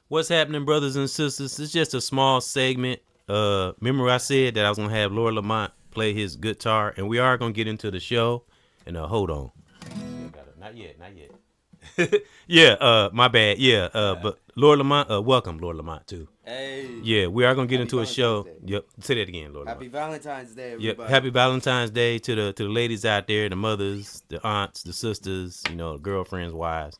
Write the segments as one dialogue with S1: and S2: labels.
S1: What's happening, brothers and sisters? It's just a small segment. Remember I said that I was gonna have Lord Lamont play his guitar, and we are gonna get into the show. And hold on, not yet. Yeah, my bad. Yeah, but Lord Lamont, welcome, Lord Lamont, too.
S2: Hey.
S1: Yeah, we are gonna get into a show.
S2: Day.
S1: Yep, say that again, Lord
S2: Happy
S1: Lamont.
S2: Valentine's Day, everybody.
S1: Yep, happy Valentine's Day to the ladies out there, the mothers, the aunts, the sisters, girlfriends, wives.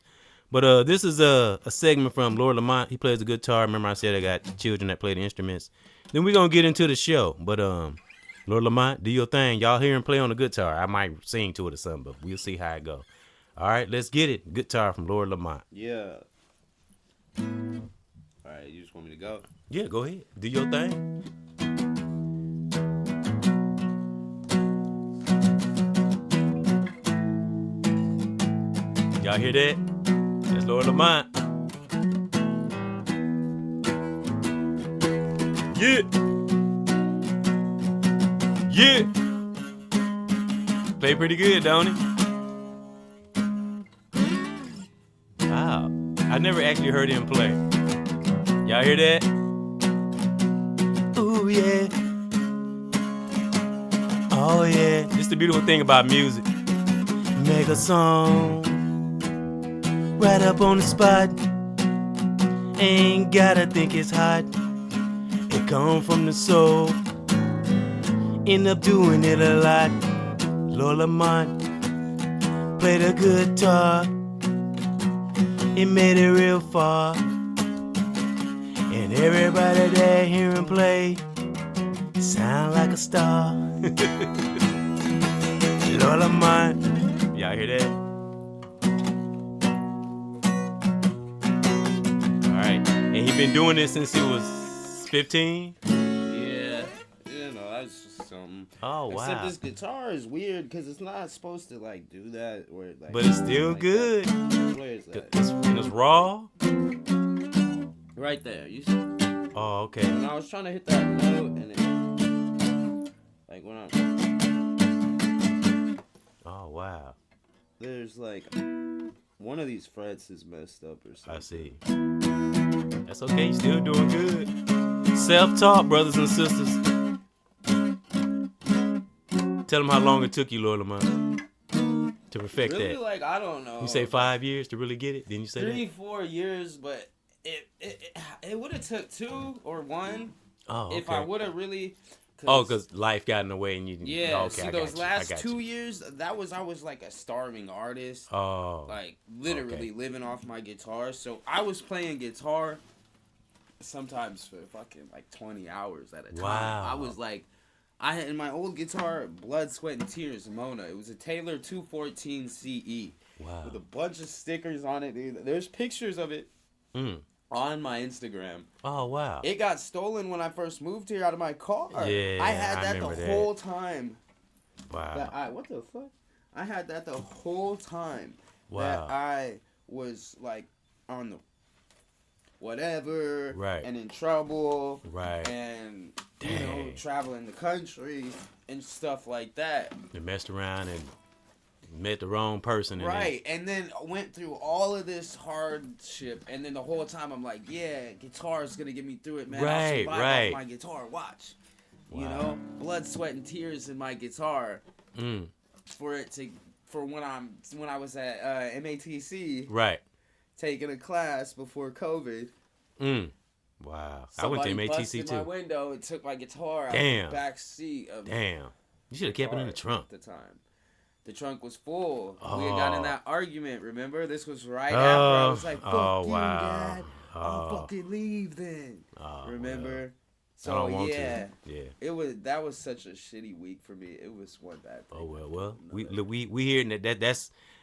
S1: But this is a segment from Lord Lamont. He plays the guitar. Remember I said I got children that play the instruments. Then we're going to get into the show. But Lord Lamont, do your thing. Y'all hear him play on the guitar. I might sing to it or something, but we'll see how it go. All right, let's get it. Guitar from Lord Lamont.
S2: Yeah. All right, you just want me to go?
S1: Yeah, go ahead. Do your thing. Y'all hear that? That's Lord Lamont. Yeah. Yeah. Play pretty good, don't he? Wow. I never actually heard him play. Y'all hear that? Ooh, yeah. Oh, yeah. This is the beautiful thing about music. Make a song right up on the spot. Ain't gotta think it's hot. It come from the soul. End up doing it a lot. Lord Lamont played a guitar. It made it real far. And everybody there hear him play sound like a star. Lord Lamont. Y'all hear that? And he been doing this since he was 15?
S2: Yeah. That's just something.
S1: Oh, wow.
S2: Except this guitar is weird because it's not supposed to, do that.
S1: But it's still good.
S2: Where is that?
S1: It's raw?
S2: Right there. You see?
S1: Oh, okay.
S2: When I was trying to hit that note and it... when I'm...
S1: Oh, wow.
S2: There's, one of these frets is messed up or something.
S1: I see. That's okay. You're still doing good. Self-taught, brothers and sisters. Tell them how long it took you, Lord Lamont, to perfect
S2: really,
S1: that.
S2: I don't know.
S1: You say 5 years to really get it? Didn't you say
S2: 3-4 years, but it would have took 2 or 1.
S1: Oh, okay.
S2: If I would have really...
S1: because life got in the way and you...
S2: Yeah,
S1: okay,
S2: see, those last 2 years, I was like a starving artist.
S1: Oh.
S2: Literally living off my guitar. So I was playing guitar sometimes for fucking 20 hours at a time.
S1: Wow.
S2: I was I had in my old guitar, Blood, Sweat, and Tears, Mona. It was a Taylor 214 CE.
S1: Wow.
S2: With a bunch of stickers on it, dude. There's pictures of it on my Instagram.
S1: Oh, wow.
S2: It got stolen when I first moved here out of my car.
S1: Yeah,
S2: I had that the whole time.
S1: Wow.
S2: What the fuck? I had that the whole time.
S1: Wow.
S2: That I was on the whatever,
S1: right,
S2: and in trouble,
S1: right,
S2: and traveling the country and stuff like that.
S1: You messed around and met the wrong person,
S2: right? And then went through all of this hardship, and then the whole time I'm like, yeah, guitar is gonna get me through it, man. I'll survive off my guitar. Watch, blood, sweat, and tears in my guitar for when I was at MATC,
S1: right,
S2: taking a class before COVID.
S1: Wow.
S2: Somebody
S1: I went to MATC
S2: busted
S1: too.
S2: my window and took my guitar out
S1: Damn.
S2: of the back seat of
S1: Damn. You should have kept it in the trunk.
S2: At the time. The trunk was full.
S1: Oh.
S2: We had gotten in that argument, remember? This was right after I was like, fuck you,
S1: wow.
S2: Dad. I'll fucking leave then. Remember?
S1: Well,
S2: so
S1: I don't want
S2: yeah.
S1: to. Yeah.
S2: That was such a shitty week for me. It was one bad thing.
S1: Oh well. We hear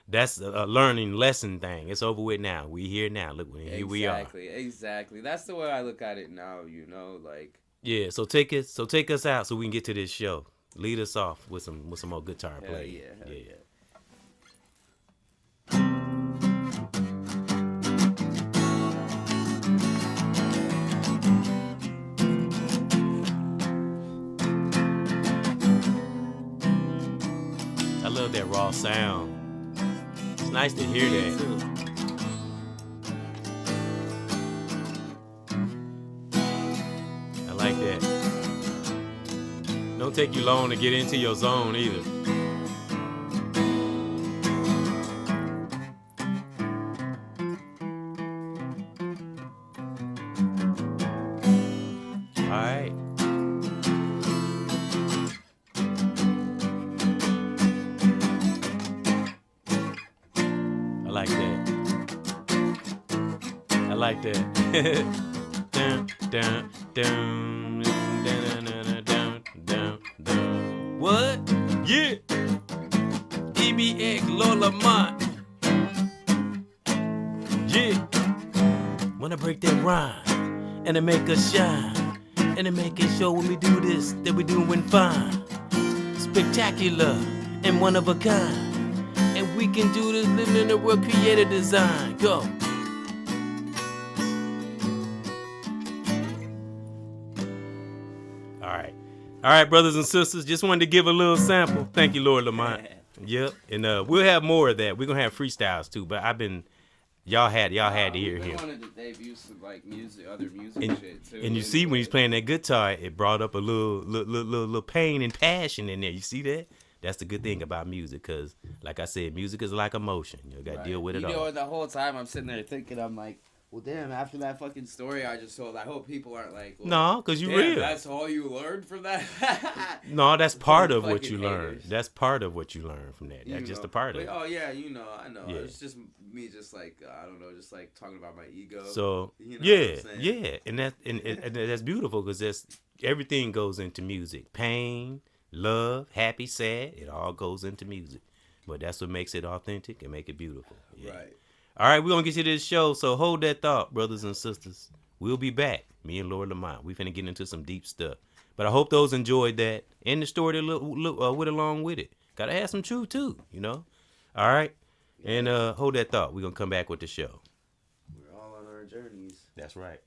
S1: that's a learning lesson thing. It's over with now. We here now. Look, here we are.
S2: Exactly. That's the way I look at it now.
S1: Yeah. So take us out so we can get to this show. Lead us off with some more guitar play.
S2: Yeah.
S1: I love that raw sound. It's nice to hear that. Don't take you long to get into your zone either. All right. I like that. I like that. Dun, dun, dun, dun, dun, dun, dun, dun, dun. What? Yeah. EBX LAMONT. Yeah. Wanna break that rhyme and to make us shine and to make it show when we do this that we doing fine. Spectacular and one of a kind. And we can do this living in the world, creative design. Go. All right, brothers and sisters, just wanted to give a little sample. Thank you, Lord Lamont. Yep, and we'll have more of that. We're gonna have freestyles too, but y'all had to hear him.
S2: We wanted to debut some like other music shit too.
S1: And you see when he's playing that guitar, it brought up a little pain and passion in there. You see that? That's the good thing about music, cause like I said, music is like emotion. You gotta deal with it all.
S2: You know, the whole time I'm sitting there thinking, I'm like, well, damn, after that fucking story I just told, I hope people aren't like, well,
S1: no, because you real.
S2: That's all you learned from that?
S1: No, that's part of what you learned. That's part of what you learned from that. That's just a part of it.
S2: Oh, yeah, I know. Yeah. It's just me just like, I don't know, just like talking about my ego.
S1: So, yeah. And that's beautiful because everything goes into music. Pain, love, happy, sad, it all goes into music. But that's what makes it authentic and make it beautiful. Yeah. Right. All right, we're going to get to this show, so hold that thought, brothers and sisters. We'll be back, me and Lord Lamont. We finna get into some deep stuff. But I hope those enjoyed that and the story that went along with it. Got to have some truth, too, you know? All right? And hold that thought. We're going to come back with the show.
S2: We're all on our journeys.
S1: That's right.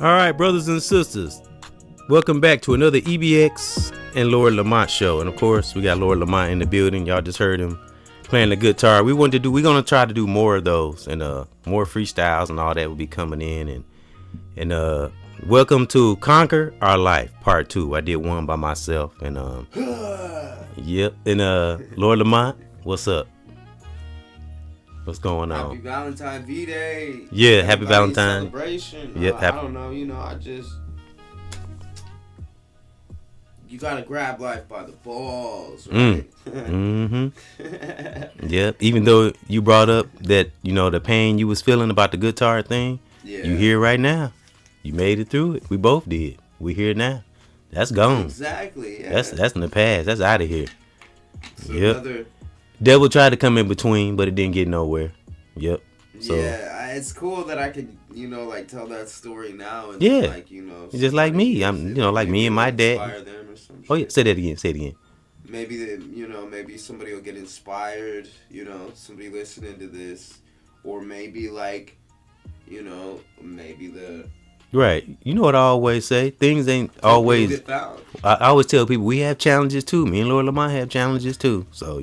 S1: All right, brothers and sisters, welcome back to another EBX and Lord Lamont show. And of course, we got Lord Lamont in the building. Y'all just heard him playing the guitar. We're gonna try to do more of those, and more freestyles and all that will be coming in. And welcome to Conquer Our Life Part 2. I did one by myself, and yep. And Lord Lamont, what's up? What's going on?
S2: Happy Valentine V-Day.
S1: Yeah, happy Valentine.
S2: Celebration.
S1: Yep.
S2: I don't know, you gotta grab life by the balls, right?
S1: Mm-hmm. Yep. Even though you brought up that, the pain you was feeling about the guitar thing, you here right now. You made it through it. We both did. We here now. That's gone.
S2: Exactly. Yeah.
S1: That's in the past. That's out of here. Yep. Devil tried to come in between, but it didn't get nowhere. Yep. So,
S2: yeah, it's cool that I could, tell that story now. And
S1: just like me. I'm, like me and my dad.
S2: Them or some
S1: oh yeah, say that again. Say it again.
S2: Maybe maybe somebody will get inspired. Somebody listening to this, or maybe maybe the.
S1: Right. You know what I always say? Things ain't always. I always tell people we have challenges too. Me and Lord Lamont have challenges too. So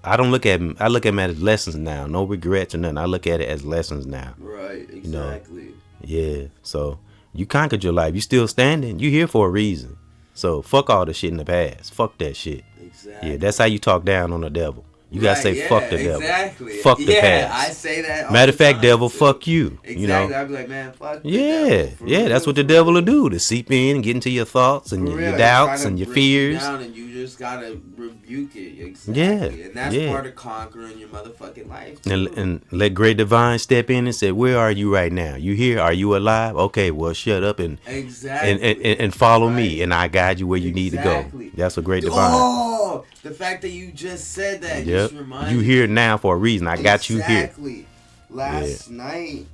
S1: I don't look at them. I look at them as lessons now. No regrets or nothing. I look at it as lessons now.
S2: Right. Exactly.
S1: Yeah. So you conquered your life. You still standing. You here for a reason. So fuck all the shit in the past. Fuck that shit.
S2: Exactly.
S1: Yeah. That's how you talk down on the devil. You gotta say fuck the devil.
S2: Exactly.
S1: Fuck the past.
S2: I say that.
S1: Matter of fact, devil, fuck you.
S2: Exactly. I'd be like, man, fuck.
S1: Yeah. That's what the devil will do. To seep in and get into your thoughts and your doubts and your fears.
S2: And you just gotta rebuke it. Exactly.
S1: Yeah.
S2: And that's
S1: yeah.
S2: part of conquering your motherfucking life.
S1: And let Great Divine step in and say, "Where are you right now? You here? Are you alive? Okay, well, shut up and and follow me, and I guide you where you need to go." That's a Great Divine.
S2: Oh, the fact that you just said that just reminded
S1: you here now for a reason. I got you here.
S2: Exactly. Last night.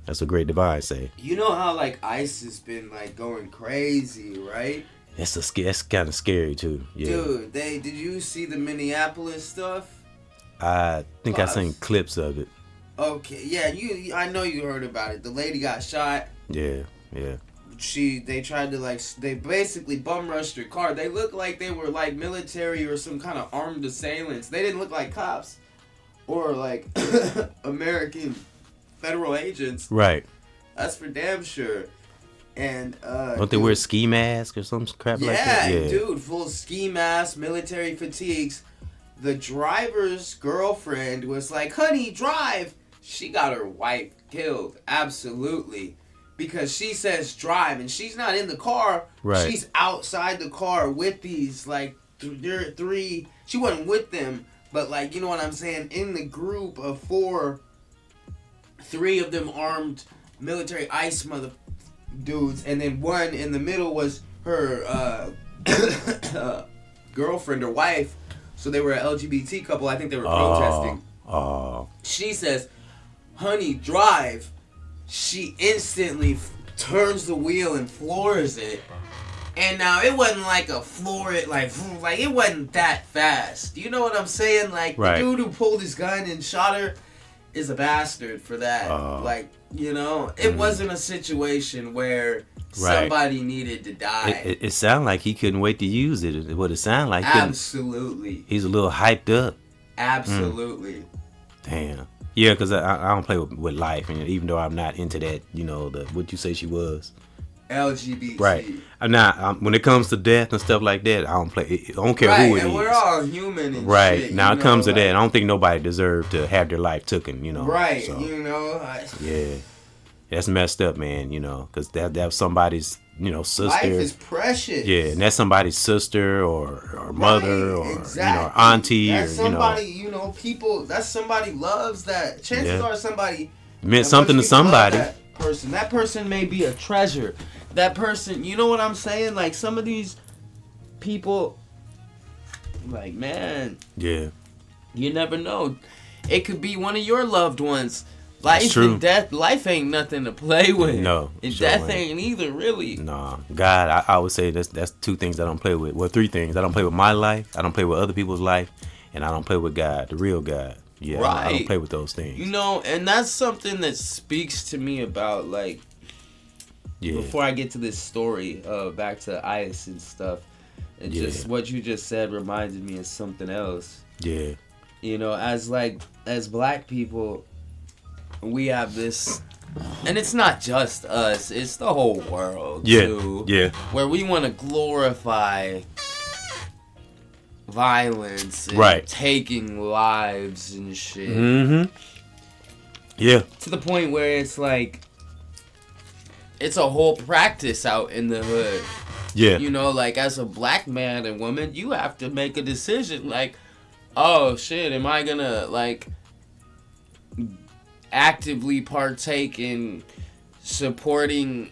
S1: That's a Great Divine say.
S2: You know how like ICE has been like going crazy, right?
S1: That's kind of scary too. Yeah.
S2: Dude, did you see the Minneapolis stuff?
S1: I think I seen clips of it.
S2: Okay, yeah, I know you heard about it. The lady got shot.
S1: Yeah.
S2: They tried to they basically bum rushed her car. They looked like they were like military or some kind of armed assailants. They didn't look like cops or like American federal agents.
S1: Right.
S2: That's for damn sure. And
S1: don't they wear ski masks or some crap like that?
S2: Yeah, dude, full ski mask, military fatigues. The driver's girlfriend was like, "Honey, drive." She got her wife killed. Absolutely. Because she says drive and she's not in the car.
S1: Right.
S2: She's outside the car with these like three. She wasn't with them, but like, you know what I'm saying? In the group of 4, 3 of them armed military ICE mother dudes, and then one in the middle was her girlfriend or wife. So they were an LGBT couple. I think they were protesting. She says, "Honey, drive." She instantly turns the wheel and floors it. And now it wasn't like a floor it like it wasn't that fast. You know what I'm saying? Like the dude who pulled his gun and shot her is a bastard for that. It wasn't a situation where somebody needed to die.
S1: It sounded like he couldn't wait to use it. What it sounded like.
S2: Absolutely.
S1: He's a little hyped up.
S2: Absolutely.
S1: Damn. Yeah, because I don't play with life, and even though I'm not into that, what you say she was.
S2: LGBT.
S1: Right. Now, when it comes to death and stuff like that, I don't play. I don't care who it is.
S2: We're all human and
S1: right.
S2: shit.
S1: Now, it comes to that. I don't think nobody deserves to have their life taken,
S2: Right.
S1: So,
S2: yeah.
S1: That's messed up, man, because that's somebody's, sister.
S2: Life is precious.
S1: Yeah, and that's somebody's sister or mother or, auntie
S2: that's
S1: or,
S2: somebody, people, that's somebody loves that. Chances are somebody
S1: meant something to somebody.
S2: That person may be a treasure. That person, you know what I'm saying? Like some of these people, like, man.
S1: Yeah.
S2: You never know. It could be one of your loved ones. Life and death, life ain't nothing to play with.
S1: No.
S2: And death ain't either, really.
S1: Nah. God, I would say that's 2 things I don't play with. Well, 3 things. I don't play with my life. I don't play with other people's life. And I don't play with God, the real God. Yeah, right. I don't play with those things.
S2: And that's something that speaks to me about, like, before I get to this story, back to ICE and stuff, and just what you just said reminded me of something else.
S1: Yeah.
S2: As black people, we have this, and it's not just us, it's the whole world, too.
S1: Yeah.
S2: Where we want to glorify violence and taking lives and shit.
S1: Mm-hmm. Yeah.
S2: To the point where it's like, it's a whole practice out in the hood.
S1: Yeah.
S2: Like as a black man and woman, you have to make a decision like, oh shit, am I gonna like actively partake in supporting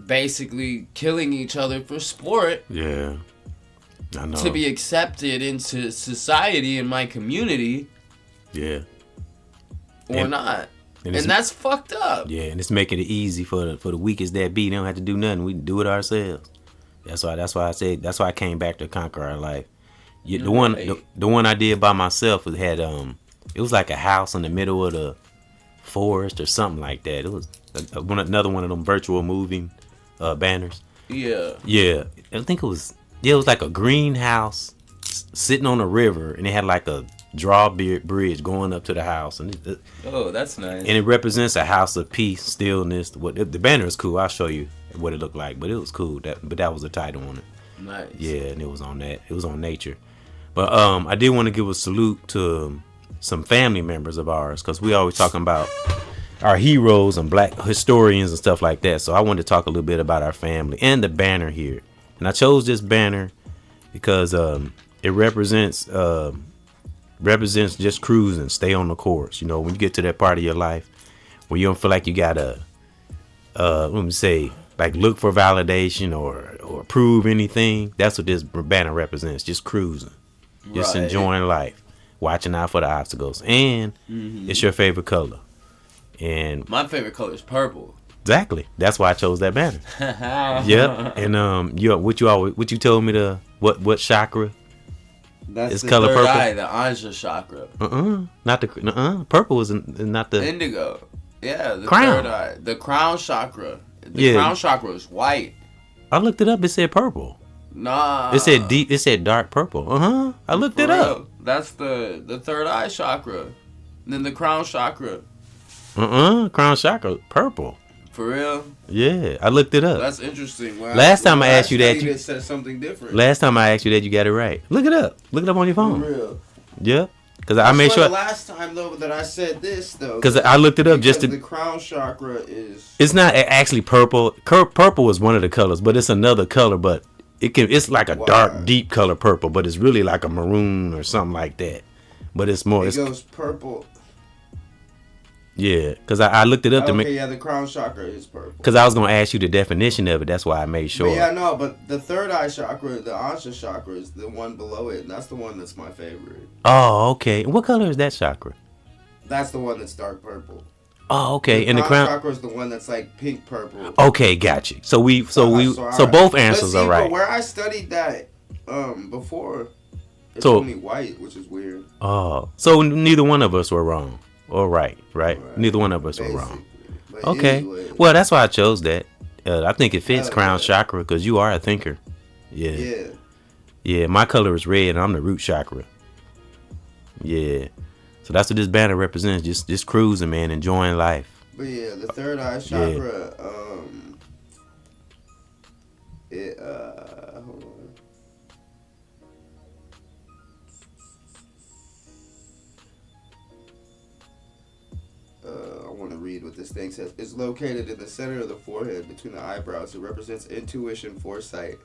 S2: basically killing each other for sport?
S1: Yeah. I know.
S2: To be accepted into society in my community.
S1: Yeah.
S2: Or not. And that's fucked up.
S1: Yeah, and it's making it easy for the weakest that be. They don't have to do nothing. We do it ourselves. That's why I said that's why I came back to conquer our life. The one I did by myself had it was like a house in the middle of the forest or something like that. It was another one of them virtual moving banners.
S2: Yeah.
S1: Yeah. I think it was like a greenhouse sitting on a river, and it had like a drawbridge going up to the house, and
S2: that's nice.
S1: And it represents a house of peace, stillness. The banner is cool. I'll show you what it looked like, but it was cool. That was the title on it.
S2: Nice.
S1: Yeah, and it was on that. It was on nature. But I did want to give a salute to some family members of ours, because we always talking about our heroes and black historians and stuff like that. So I wanted to talk a little bit about our family and the banner here. And I chose this banner because it represents just cruising, stay on the course. You know, when you get to that part of your life where you don't feel like you gotta let me say, like, look for validation or prove anything. That's what this banner represents. Just cruising, just enjoying life, watching out for the obstacles, and it's your favorite color. And
S3: my favorite color is purple.
S1: Exactly. That's why I chose that banner. Yep. And what you told me what chakra?
S3: That's
S1: it's
S3: the
S1: color
S3: third
S1: purple.
S3: eye, the Anja chakra.
S1: Not the purple is not the
S3: indigo. Yeah, the
S1: crown.
S3: Third eye, the crown chakra. The crown chakra is white.
S1: I looked it up. It said purple.
S3: Nah.
S1: It said deep. It said dark purple. I looked it up.
S3: That's the third eye chakra. And then the crown chakra.
S1: Crown chakra purple.
S3: For real?
S1: Yeah, I looked it up.
S3: That's interesting.
S1: Last time I asked you that,
S3: you said something different.
S1: Last time I asked you that, you got it right. Look it up. Look it up on your phone.
S3: For real?
S1: Yep. Because I made sure.
S3: The last time though that I said this though.
S1: Because I looked it up just to.
S3: The crown chakra is.
S1: It's not actually purple. Purple is one of the colors, but it's another color. But it's like a dark, deep color purple, but it's really like a maroon or something like that. But it's more.
S3: It goes purple.
S1: Yeah, because I looked it up to make.
S3: Okay, yeah, the crown chakra is purple.
S1: Because I was gonna ask you the definition of it. That's why I made sure.
S3: But yeah, no, but the third eye chakra, the Anja chakra, is the one below it, and that's the one that's my favorite.
S1: Oh, okay. What color is that chakra?
S3: That's the one that's dark purple.
S1: Oh, okay.
S3: And the crown chakra is the one that's like pink purple.
S1: Okay, got you. So both answers are right.
S3: But where I studied that before, it's only white, which is weird.
S1: Oh, so neither one of us were wrong. All right. Neither one of us were wrong. But okay. Anyway. Well, that's why I chose that. I think it fits crown chakra because you are a thinker. Yeah. Yeah. My color is red, and I'm the root chakra. Yeah. So that's what this banner represents. Just cruising, man, enjoying life.
S3: But yeah, the third eye chakra. Hold on. I want to read what this thing says. It's located in the center of the forehead between the eyebrows. It represents intuition, foresight,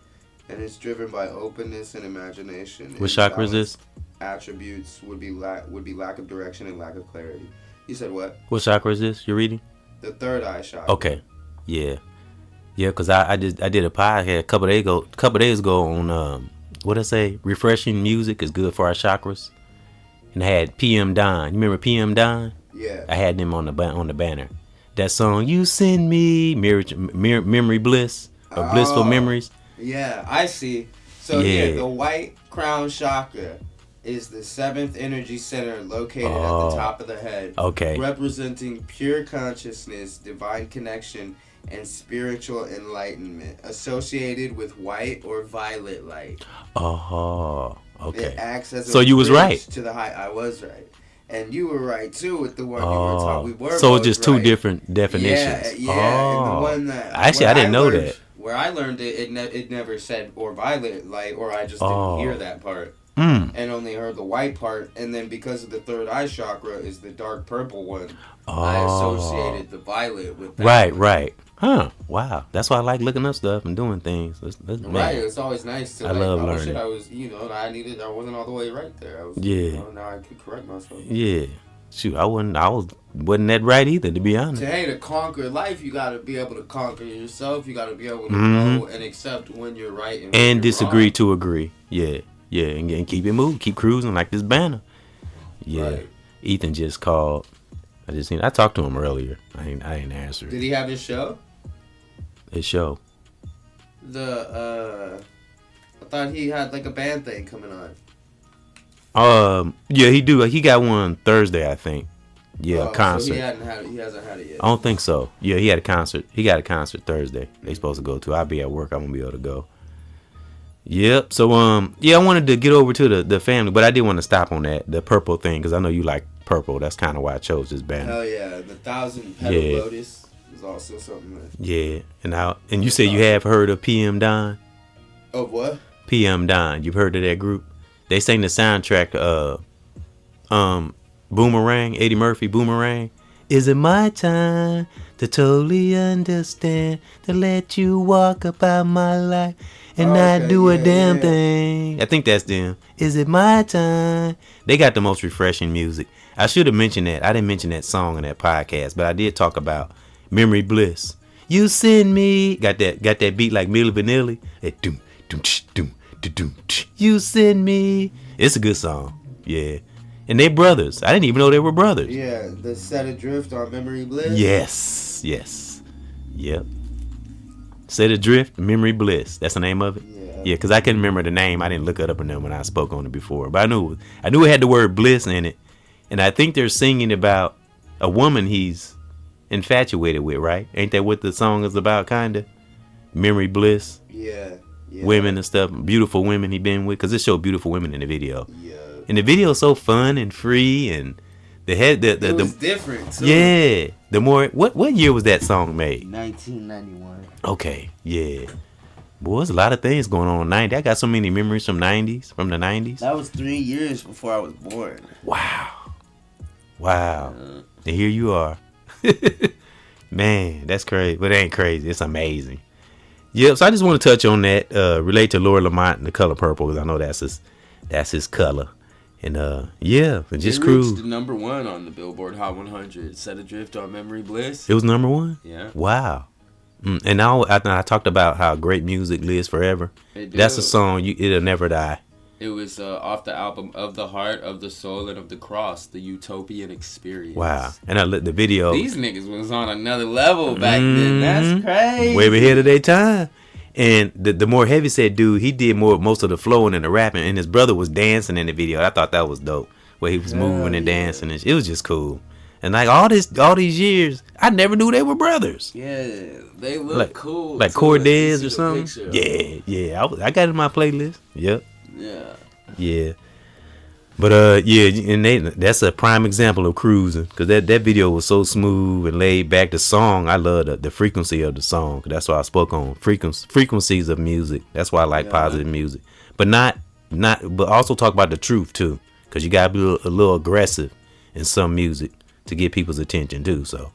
S3: and it's driven by openness and imagination.
S1: What chakra is this?
S3: Attributes would be lack of direction and lack of clarity. You said what?
S1: What chakra is this you're reading?
S3: The third eye chakra.
S1: Okay. Yeah, because I did a podcast a couple days ago on what I say, refreshing music is good for our chakras, and I had PM Don. You remember PM Don?
S3: Yeah.
S1: I had them on the banner. That song, "You Send Me," memory bliss or blissful memories.
S3: Yeah, I see. So here, the white crown chakra is the 7th energy center located at the top of the head.
S1: Okay.
S3: Representing pure consciousness, divine connection, and spiritual enlightenment, associated with white or violet light.
S1: Oh, okay.
S3: It acts as
S1: so you was right.
S3: To the high, I was right. And you were right too with the one you were talking. We were
S1: so
S3: both
S1: just
S3: right.
S1: two different definitions.
S3: Yeah. And the one that
S1: actually I didn't know that.
S3: Where I learned it never said or violet light, or I just didn't hear that part, and only heard the white part. And then because of the third eye chakra is the dark purple one, I associated the violet with that.
S1: Right. Huh. Wow. That's why I like looking up stuff and doing things.
S3: Right. It's always nice to.
S1: I love learning.
S3: Shit, I was, I wasn't all the way right there. I was. Now I can correct myself.
S1: Yeah. Shoot, I wasn't that right either, to be honest.
S3: To conquer life, you gotta be able to conquer yourself. You gotta be able to know and accept when you're right and
S1: disagree
S3: wrong.
S1: to agree. Yeah, and keep it moving, keep cruising like this banner. Yeah. Right. Ethan just called. I talked to him earlier. I ain't answer.
S3: Did he have his show?
S1: His show.
S3: I thought he had like a band thing coming on.
S1: Yeah, he do. He got one Thursday, I think. Yeah, concert.
S3: So he hasn't had it yet.
S1: I don't think so. Yeah, he had a concert. He got a concert Thursday. They supposed to go to. I'll be at work. I won't be able to go. Yep. So I wanted to get over to the family, but I did want to stop on the purple thing because I know you like purple. That's kind of why I chose this banner.
S3: Hell yeah, the 1,000 petal lotus is also something.
S1: Yeah, and you say you have heard of PM Don?
S3: Of what?
S1: PM Don. You've heard of that group? They sang the soundtrack, Boomerang, Eddie Murphy, Boomerang, Is it my time to totally understand, to let you walk about my life and not do a damn thing? I think that's them. Is it my time? They got the most refreshing music. I should have mentioned that. I didn't mention that song in that podcast, but I did talk about Memory Bliss. You send me, got that beat like Milli Vanilli. That doom doom doom doom. You send me. It's a good song. Yeah. And they brothers. I didn't even know they were brothers.
S3: Yeah, the Set Adrift on Memory Bliss.
S1: Yes. Yep. Set Adrift, Memory Bliss. That's the name of it? Yeah, because I couldn't remember the name. I didn't look it up in there when I spoke on it before. But I knew it had the word bliss in it. And I think they're singing about a woman he's infatuated with, right? Ain't that what the song is about, kinda? Memory Bliss.
S3: Yeah.
S1: Women and stuff. Beautiful women he been with. Because it showed beautiful women in the video.
S3: Yeah.
S1: And the video is so fun and free, and
S3: it was different too.
S1: Yeah. The more what year was that song made?
S3: 1991.
S1: Okay, yeah. Boy, there's a lot of things going on in the 90s. I got so many memories from the 90s.
S3: That was 3 years before I was born.
S1: Wow. And here you are. Man, that's crazy. But it ain't crazy. It's amazing. Yep, so I just want to touch on that, relate to Lord Lamont and the color purple, because I know that's his color. And yeah, and just cruise.
S2: It reached the #1 on the Billboard Hot 100. Set Adrift on Memory Bliss.
S1: It was #1?
S2: Yeah.
S1: Wow. And now I talked about how great music lives forever. That's a song it'll never die.
S2: It was off the album Of the Heart, of the Soul, and of the Cross, the Utopian Experience.
S1: Wow. And I lit the video.
S2: These niggas was on another level back then. That's crazy.
S1: Way ahead of their time. And the more heavyset dude, he did most of the flowing and the rapping, and his brother was dancing in the video. I thought that was dope, where he was moving and dancing. And it was just cool. And like all these years, I never knew they were brothers.
S2: Yeah, they look cool.
S1: Like Cortez or something. Yeah. I got it in my playlist. Yep. Yeah. But and that's a prime example of cruising, because that video was so smooth and laid back. The song, I love the frequency of the song. That's why I spoke on frequencies of music. That's why I like positive music, but but also talk about the truth too, because you gotta be a little aggressive in some music to get people's attention too. So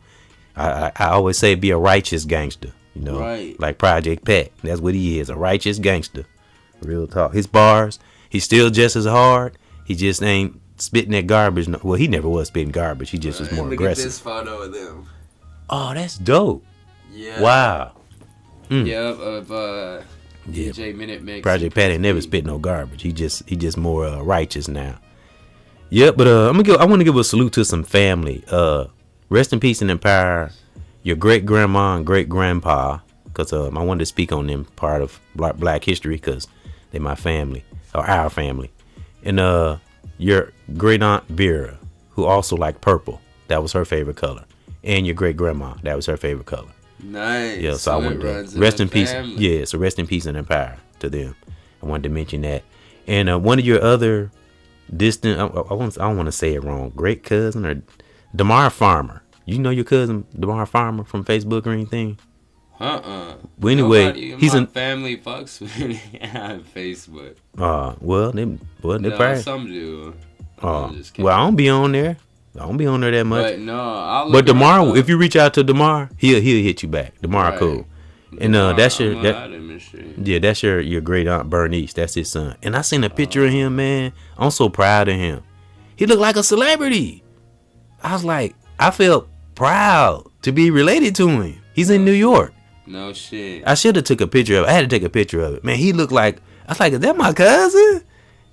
S1: I always say be a righteous gangster,
S2: right.
S1: Like Project Pat. That's what he is, a righteous gangster. Real talk. His bars, he's still just as hard. He just ain't spitting that garbage. Well, he never was spitting garbage. He just was more aggressive.
S2: Look at this photo of them.
S1: Oh, that's dope.
S2: Yeah.
S1: Wow.
S2: Yeah, of DJ Minute Mix.
S1: Project Pat ain't never spit no garbage. He just more righteous now. Yeah, but I want to give a salute to some family. Rest in peace and in power, your great grandma and great grandpa, because I wanted to speak on them, part of Black history, because they my family, or our family. And your great aunt Vera, who also liked purple, that was her favorite color. And your great grandma, that was her favorite color.
S2: Nice.
S1: Yeah, so I wanted to rest in peace. Yeah, so rest in peace and in power to them. I wanted to mention that. And one of your other distant, I don't want to say it wrong, great cousin or Damar Farmer. You know your cousin Damar Farmer from Facebook or anything?
S2: Well,
S1: anyway, he's in
S2: family fucks with me on Facebook.
S1: They probably
S2: some do.
S1: Well, I don't be on there. I don't be on there that much.
S2: But no,
S1: but Damar, if you reach out to Damar, he'll hit you back. Damar, cool. And that's your great aunt Bernice. That's his son. And I seen a picture of him, man. I'm so proud of him. He looked like a celebrity. I was like, I felt proud to be related to him. He's in New York.
S2: No shit.
S1: I should have took a picture of it. I had to take a picture of it. Man, he looked like, I was like, is that my cousin?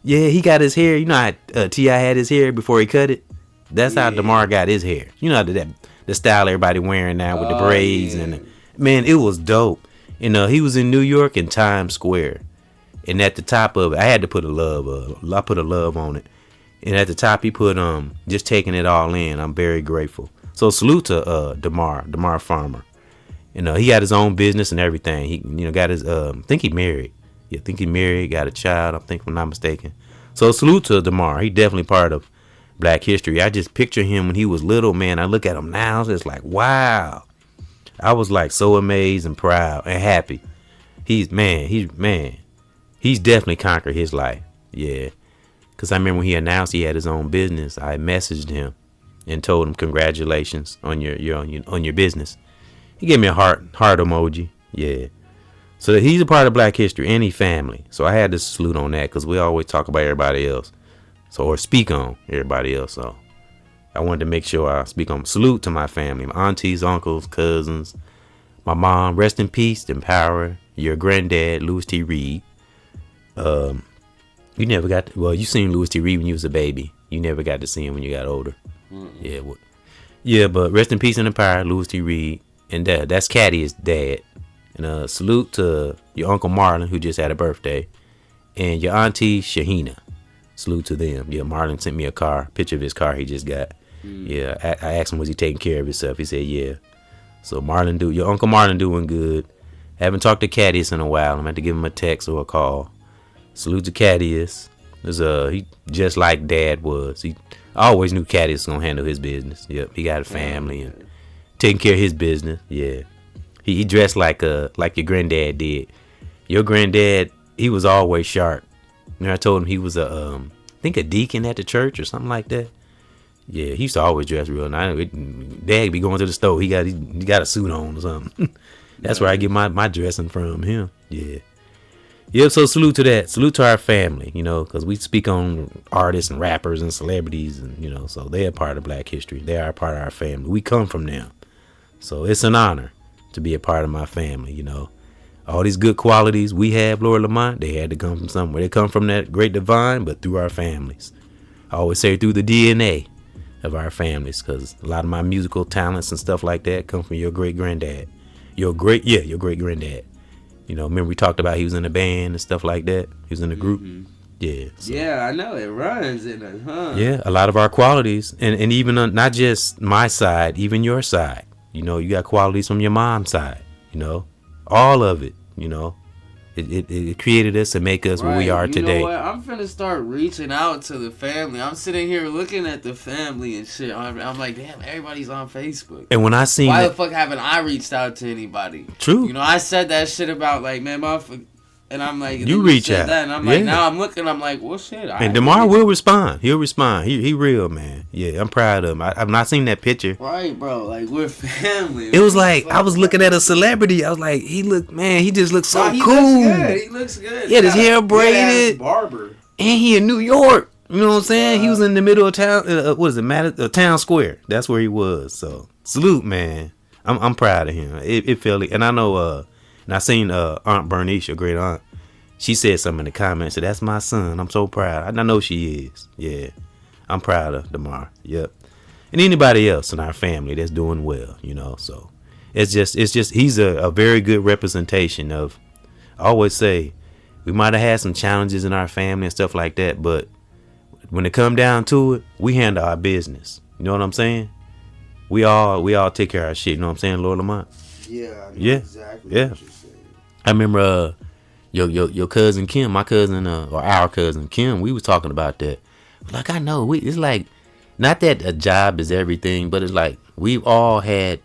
S1: Yeah, he got his hair. You know how T.I. had his hair before he cut it? That's how Damar got his hair. You know the style everybody wearing now with the braids. And man, it was dope. He was in New York in Times Square. And at the top of it, I had to put I put a love on it. And at the top, he put just taking it all in. I'm very grateful. So salute to Damar Farmer. He got his own business and everything. He got his I think he married. Yeah, I think he married, got a child, I think, if I'm not mistaken. So salute to Damar. He definitely part of Black history. I just picture him when he was little, man. I look at him now, it's like, wow. I was like so amazed and proud and happy. He's definitely conquered his life. Yeah. Because I remember when he announced he had his own business, I messaged him and told him congratulations on your business. He gave me a heart emoji. Yeah. So he's a part of Black history, and he family. So I had to salute on that because we always talk about everybody else. So, or speak on everybody else. So I wanted to make sure I speak on salute to my family, my aunties, uncles, cousins, my mom, rest in peace, empower your granddad, Louis T. Reed. You never got to, well, you seen Louis T. Reed when you was a baby. You never got to see him when you got older. Mm-hmm. Yeah, but rest in peace and empower, Louis T. Reed. And that's Caddy's dad. And salute to your Uncle Marlon, who just had a birthday, and your Auntie Shahina. Salute to them. Yeah, Marlon sent me a picture of his car he just got. Yeah, I asked him, was he taking care of himself? He said, yeah. So your Uncle Marlon doing good. Haven't talked to Caddius in a while. I'm going to have to give him a text or a call. Salute to Caddius. He just like Dad was. I always knew Caddius was going to handle his business. Yep, he got a family and taking care of his business. Yeah. He dressed like your granddad did. Your granddad, he was always sharp. I told him he was I think a deacon at the church or something like that. Yeah, he used to always dress real nice. Dad be going to the store. He got a suit on or something. That's where I get my dressing from him. Yeah. Yeah, so salute to that. Salute to our family, because we speak on artists and rappers and celebrities, and, so they're part of Black history. They are a part of our family. We come from them. So it's an honor to be a part of my family, All these good qualities we have, Lord Lamont, they had to come from somewhere. They come from that great divine, but through our families. I always say through the DNA of our families, because a lot of my musical talents and stuff like that come from your great granddad. Your great granddad. Remember we talked about he was in a band and stuff like that. He was in a group. Mm-hmm. Yeah. So.
S3: Yeah, I know it runs in it, huh?
S1: Yeah, a lot of our qualities, and even not just my side, even your side. You got qualities from your mom's side. All of it. It created us to make us what we are today.
S3: You know what? I'm finna start reaching out to the family. I'm sitting here looking at the family and shit. I'm like, damn, everybody's on Facebook.
S1: And when I seen
S3: why the fuck haven't I reached out to anybody?
S1: True.
S3: I said that shit about like, man, motherfucker. And I'm like,
S1: you reach out.
S3: That, and I'm like, now I'm looking. I'm like, well, shit.
S1: And DeMar will respond. He'll respond. He real, man. Yeah, I'm proud of him. I've not seen that picture.
S3: Right, bro. Like we're family.
S1: It was like I was looking at a celebrity. I was like, he just looks so
S3: he
S1: cool.
S3: He looks good.
S1: Yeah, his hair braided.
S3: Barber.
S1: And he in New York. You know what I'm saying? He was in the middle of town. What is it? Town Square. That's where he was. So salute, man. I'm proud of him. It felt it, and I know. And I seen Aunt Bernice, your great aunt. She said something in the comments. Said, "That's my son. I'm so proud." I know she is. Yeah, I'm proud of DeMar. Yep, and anybody else in our family that's doing well. So it's just he's a very good representation of. I always say we might have had some challenges in our family and stuff like that, but when it come down to it, we handle our business. You know what I'm saying? We all take care of our shit. You know what I'm saying, Lord Lamont?
S3: Yeah.
S1: Exactly. Yeah. What you're saying. I remember your cousin Kim, my cousin or our cousin Kim, we was talking about that. Like I know it's like not that a job is everything, but it's like we've all had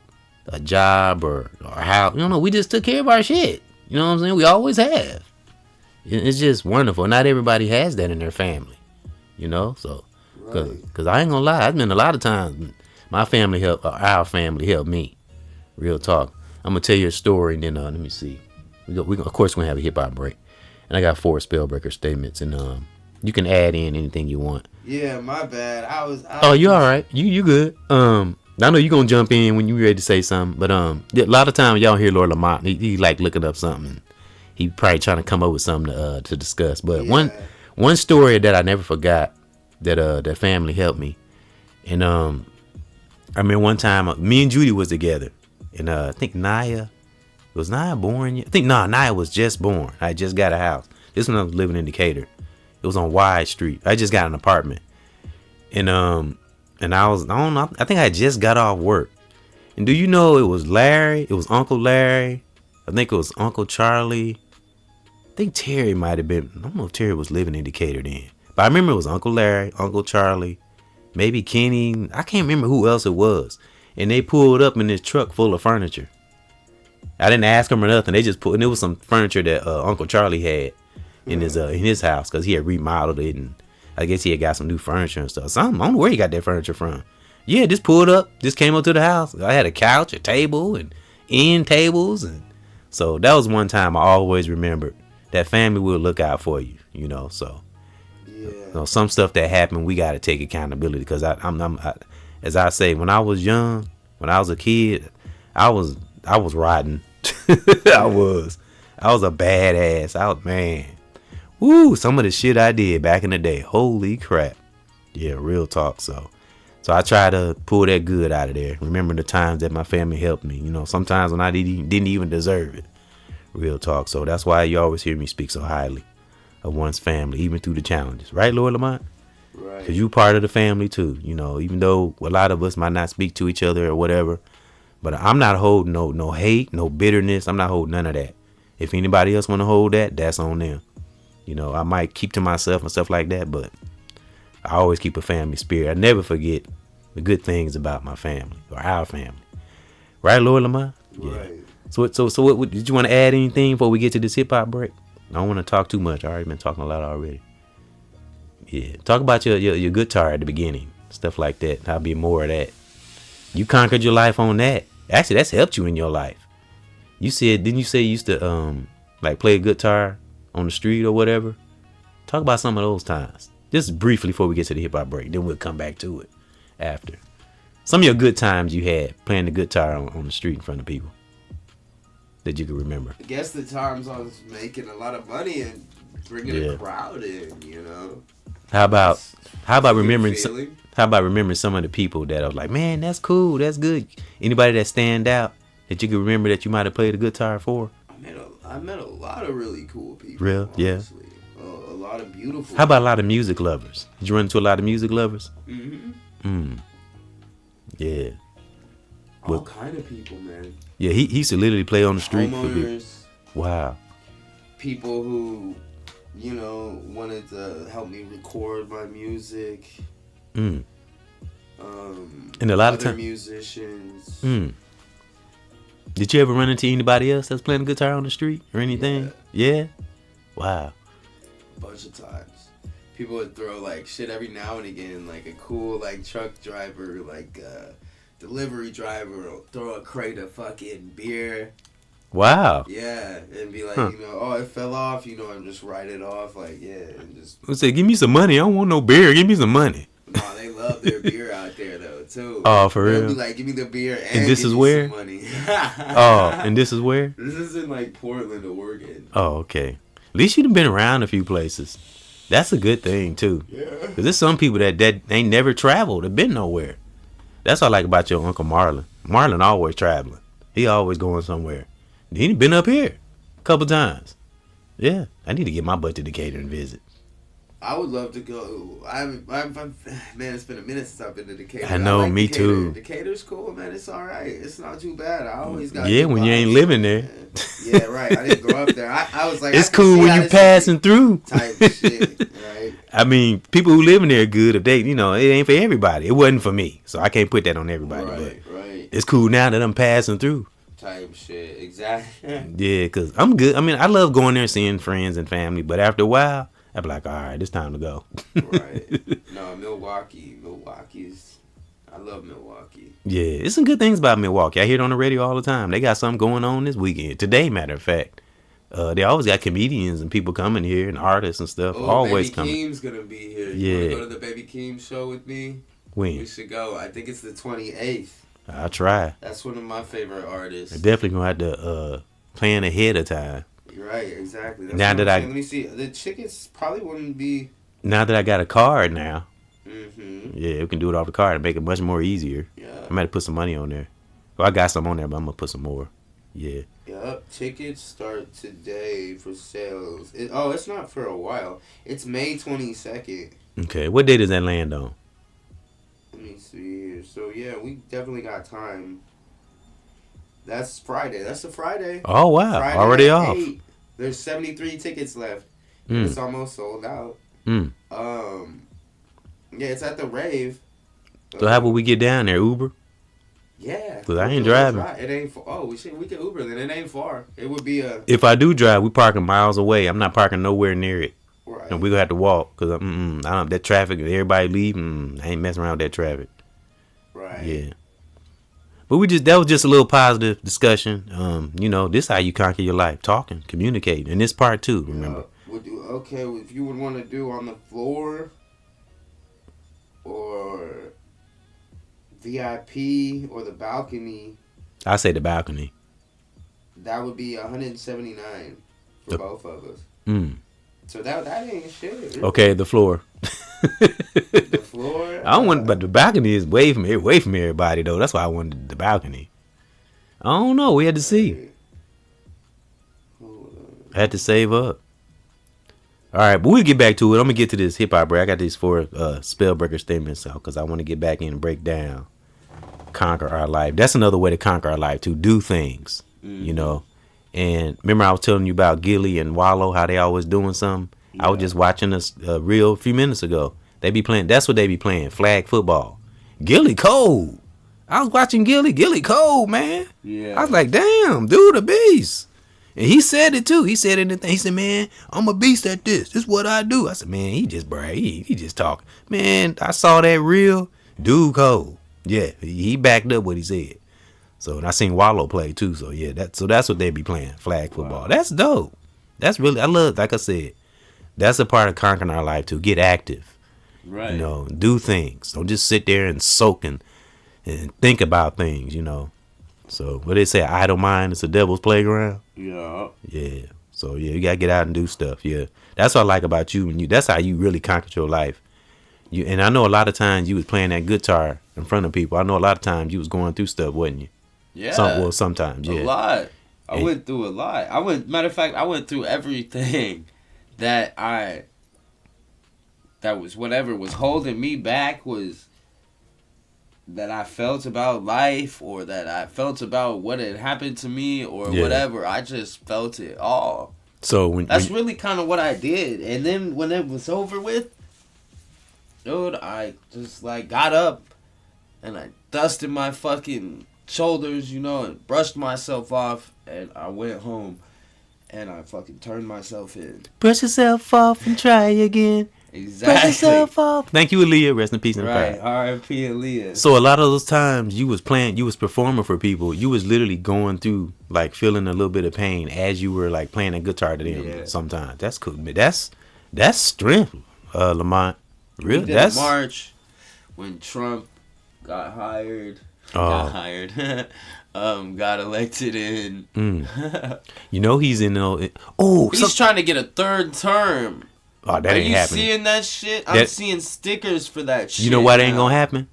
S1: a job or how we just took care of our shit. You know what I'm saying? We always have. It's just wonderful. Not everybody has that in their family. So because I ain't gonna lie, I've been a lot of times my family our family helped me. Real talk. I'm gonna tell you a story, and then let me see. We of course gonna have a hip hop break, and I got 4 spellbreaker statements, and you can add in anything you want.
S3: Yeah, my bad.
S1: Oh, you all right? You good? I know you gonna jump in when you ready to say something, but a lot of times y'all hear Lord Lamont. He like looking up something. He probably trying to come up with something to discuss. But one story that I never forgot that family helped me, and I remember one time me and Judy was together, and I think Naya. Was Naya born yet? I think Naya was just born. I just got a house. This one I was living in Decatur. It was on Wide Street. I just got an apartment. And I was, I don't know, I think I just got off work. And do you know it was Larry? It was Uncle Larry. I think it was Uncle Charlie. I think Terry might have been, I don't know if Terry was living in Decatur then. But I remember it was Uncle Larry, Uncle Charlie, maybe Kenny. I can't remember who else it was. And they pulled up in this truck full of furniture. I didn't ask him or nothing. They just put, and it was some furniture that Uncle Charlie had in his house because he had remodeled it, and I guess he had got some new furniture and stuff. So I don't know where he got that furniture from. Yeah, just pulled up. Just came up to the house. I had a couch, a table, and end tables, and so that was one time I always remembered that family will look out for you. So some stuff that happened, we got to take accountability because as I say, when I was young, when I was a kid, I was riding. I was a badass. Man. Woo, some of the shit I did back in the day. Holy crap. Yeah, real talk. So I try to pull that good out of there. Remember the times that my family helped me. Sometimes when I didn't even deserve it. Real talk. So that's why you always hear me speak so highly of one's family, even through the challenges. Right, Lord Lamont?
S3: Right.
S1: Because you part of the family too. Even though a lot of us might not speak to each other or whatever. But I'm not holding no hate, no bitterness. I'm not holding none of that. If anybody else want to hold that, that's on them. I might keep to myself and stuff like that, but I always keep a family spirit. I never forget the good things about my family or our family. Right, Lord Lamont?
S3: Right.
S1: Yeah. So what did you want to add anything before we get to this hip hop break? I don't want to talk too much. I already been talking a lot already. Yeah. Talk about your guitar at the beginning. Stuff like that. I'll be more of that. You conquered your life on that. Actually, that's helped you in your life. Didn't you say you used to like play a guitar on the street or whatever? Talk about some of those times. Just briefly before we get to the hip hop break. Then we'll come back to it after. Some of your good times you had playing the guitar on the street in front of people that you can remember.
S3: I guess the times I was making a lot of money and bringing a crowd in,
S1: How about remembering some of the people that I was like, man, that's cool, that's good. Anybody that stand out that you can remember that you might have played the guitar for?
S3: I met a lot of really cool people.
S1: Real,
S3: honestly. Yeah. A lot of beautiful.
S1: How about a lot of music lovers? Did you run into a lot of music lovers?
S3: Mm-hmm.
S1: Yeah.
S3: All kind of people, man.
S1: Yeah, he used to literally play on the street.
S3: Homeowners.
S1: Wow.
S3: People who, wanted to help me record my music.
S1: And a lot of times,
S3: musicians.
S1: Did you ever run into anybody else that's playing guitar on the street or anything? Yeah? Wow.
S3: A bunch of times. People would throw like shit every now and again, like a cool like truck driver, like delivery driver will throw a crate of fucking beer.
S1: Wow.
S3: Yeah, and be like, oh, it fell off, and just write it off, like, and just.
S1: I say, give me some money. I don't want no beer. Give me some money.
S3: No, they love their beer out there though too.
S1: Oh, for
S3: They'll
S1: real?
S3: be like, give me the beer and
S1: this
S3: give
S1: is
S3: me
S1: where?
S3: some money.
S1: And this is where?
S3: This is in like Portland, Oregon.
S1: Oh, okay. At least you've been around a few places. That's a good thing too.
S3: Yeah.
S1: Cause there's some people that ain't never traveled, have been nowhere. That's what I like about your Uncle Marlon. Marlon always traveling. He always going somewhere. He been up here a couple times. Yeah, I need to get my butt to Decatur and visit.
S3: I would love to go. Man, it's been a minute since I've been to Decatur.
S1: I know, me
S3: Decatur.
S1: too.
S3: Decatur's cool, man. It's all right. It's not too bad. I always got.
S1: Yeah, when you ain't living there.
S3: Man. Yeah, right. I didn't grow up there. I was like,
S1: it's cool when you passing through.
S3: Type shit, right?
S1: I mean, people who live in there are good. If they, it ain't for everybody. It wasn't for me, so I can't put that on everybody.
S3: Right,
S1: but
S3: right.
S1: It's cool now that I'm passing through.
S3: Type shit, exactly.
S1: Yeah, cause I'm good. I mean, I love going there and seeing friends and family, but after a while, I'd be like, all right, it's time to go.
S3: Right. No, Milwaukee's. I love Milwaukee.
S1: Yeah, it's some good things about Milwaukee. I hear it on the radio all the time. They got something going on this weekend. Today, matter of fact. They always got comedians and people coming here and artists and stuff.
S3: Oh,
S1: always
S3: Baby
S1: coming.
S3: Keem's gonna be here.
S1: Yeah.
S3: You wanna go to the Baby Keem show with me?
S1: When?
S3: We should go. I think it's the 28th.
S1: I'll try.
S3: That's one of my favorite artists.
S1: I definitely gonna have to plan ahead of time.
S3: You're right, exactly. That's
S1: Now
S3: what
S1: that
S3: I'm saying. Let me see. The tickets probably wouldn't be.
S1: Now that I got a card now,
S3: Mm-hmm.
S1: yeah, we can do it off the card and make it much more easier.
S3: Yeah.
S1: I might have to put some money on there. Well, I got some on there, but I'm gonna put some more. Yeah.
S3: Yep. Tickets start today for sales. It's not for a while. It's May 22nd.
S1: Okay. What day does that land on?
S3: Let me see here. So yeah, we definitely got time. That's Friday. That's a Friday.
S1: Oh wow!
S3: Friday
S1: Already
S3: at
S1: off.
S3: 8. There's 73 tickets left. It's almost sold out.
S1: Mm.
S3: Yeah, it's at the rave.
S1: So how would we get down there? Uber?
S3: Yeah.
S1: Cause I ain't driving.
S3: It ain't far. Oh, we can Uber then. It ain't far. It would be a.
S1: If I do drive, we parking miles away. I'm not parking nowhere near it.
S3: Right.
S1: And we gonna have to walk because I don't that traffic. Everybody leaving. I ain't messing around with that traffic.
S3: Right. Right.
S1: Yeah. But that was just a little positive discussion. This how you conquer your life. Talking, communicating. And this part too, remember.
S3: If you would want to do on the floor or VIP or the balcony.
S1: I say the balcony.
S3: That would be $179 for both of us. So that ain't shit.
S1: Okay, the floor.
S3: The floor.
S1: I don't want, but the balcony is away from everybody though. That's why I wanted the balcony. I don't know. We had to see. I had to save up. All right, but we'll get back to it. I'm gonna get to this hip hop break. I got these 4 spell breaker statements out because I want to get back in and break down, conquer our life. That's another way to conquer our life, to do things. And remember I was telling you about Gilly and Wallow, how they always doing something. I was just watching a reel a few minutes ago. They be playing. That's what they be playing. Flag football. Gilly cold. I was watching Gilly. Gilly cold, man.
S3: Yeah.
S1: I was like, damn, dude, a beast. And he said it too. He said anything. He said, man, I'm a beast at this. This is what I do. I said, man, he just brag. He just talk. Man, I saw that reel. Dude cold. Yeah, he backed up what he said. So, and I seen Wallow play too. So yeah, that's what they be playing. Flag football. Wow. That's dope. That's really, I love, like I said, that's a part of conquering our life too. Get active.
S3: Right.
S1: Do things. Don't just sit there and soak and think about things, So what they say, idle mind is the devil's playground.
S3: Yeah.
S1: Yeah. So yeah, you gotta get out and do stuff. Yeah. That's what I like about you. And that's how you really conquered your life. And I know a lot of times you was playing that guitar in front of people. I know a lot of times you was going through stuff, wasn't you?
S3: Yeah.
S1: Sometimes, yeah.
S3: A lot. I went through a lot. Matter of fact, I went through everything that was whatever was holding me back, was that I felt about life, or that I felt about what had happened to me, or whatever. I just felt it all.
S1: So
S3: that's really kind of what I did. And then when it was over with, dude, I just got up and I dusted my fucking shoulders, and brushed myself off, and I went home and I fucking turned myself in.
S1: Brush yourself off and try again.
S3: Exactly.
S1: Brush yourself off. Thank you, Aaliyah. Rest in peace and
S3: right. R.I.P. Aaliyah.
S1: So a lot of those times you was performing for people. You was literally going through, feeling a little bit of pain as you were playing a guitar to them. Yeah. Sometimes that's cool. That's strength, Lamont. Really, that's
S3: March when Trump got hired. Got elected in.
S1: He's in.
S3: He's trying to get a 3rd term.
S1: Oh, that ain't happening.
S3: Are you seeing that shit? I'm seeing stickers for that shit.
S1: You know why that ain't gonna happen?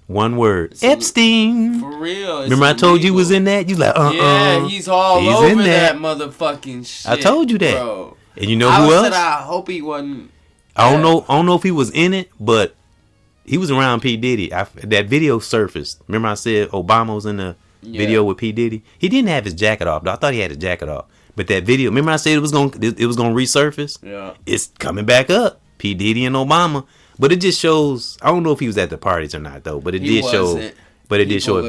S1: One word. Epstein.
S3: For real.
S1: Remember I told you was in that? You like,
S3: Yeah, he's over that motherfucking shit.
S1: I told you that.
S3: Bro.
S1: And you know who else?
S3: I hope he wasn't.
S1: I don't know if he was in it, but he was around P. Diddy. That video surfaced. Remember I said Obama was in the video with P. Diddy? He didn't have his jacket off, though. I thought he had his jacket off. But that video, remember I said it was gonna resurface? Yeah. It's coming back up. P. Diddy and Obama. But it just shows, I don't know if he was at the parties or not though, but it did show a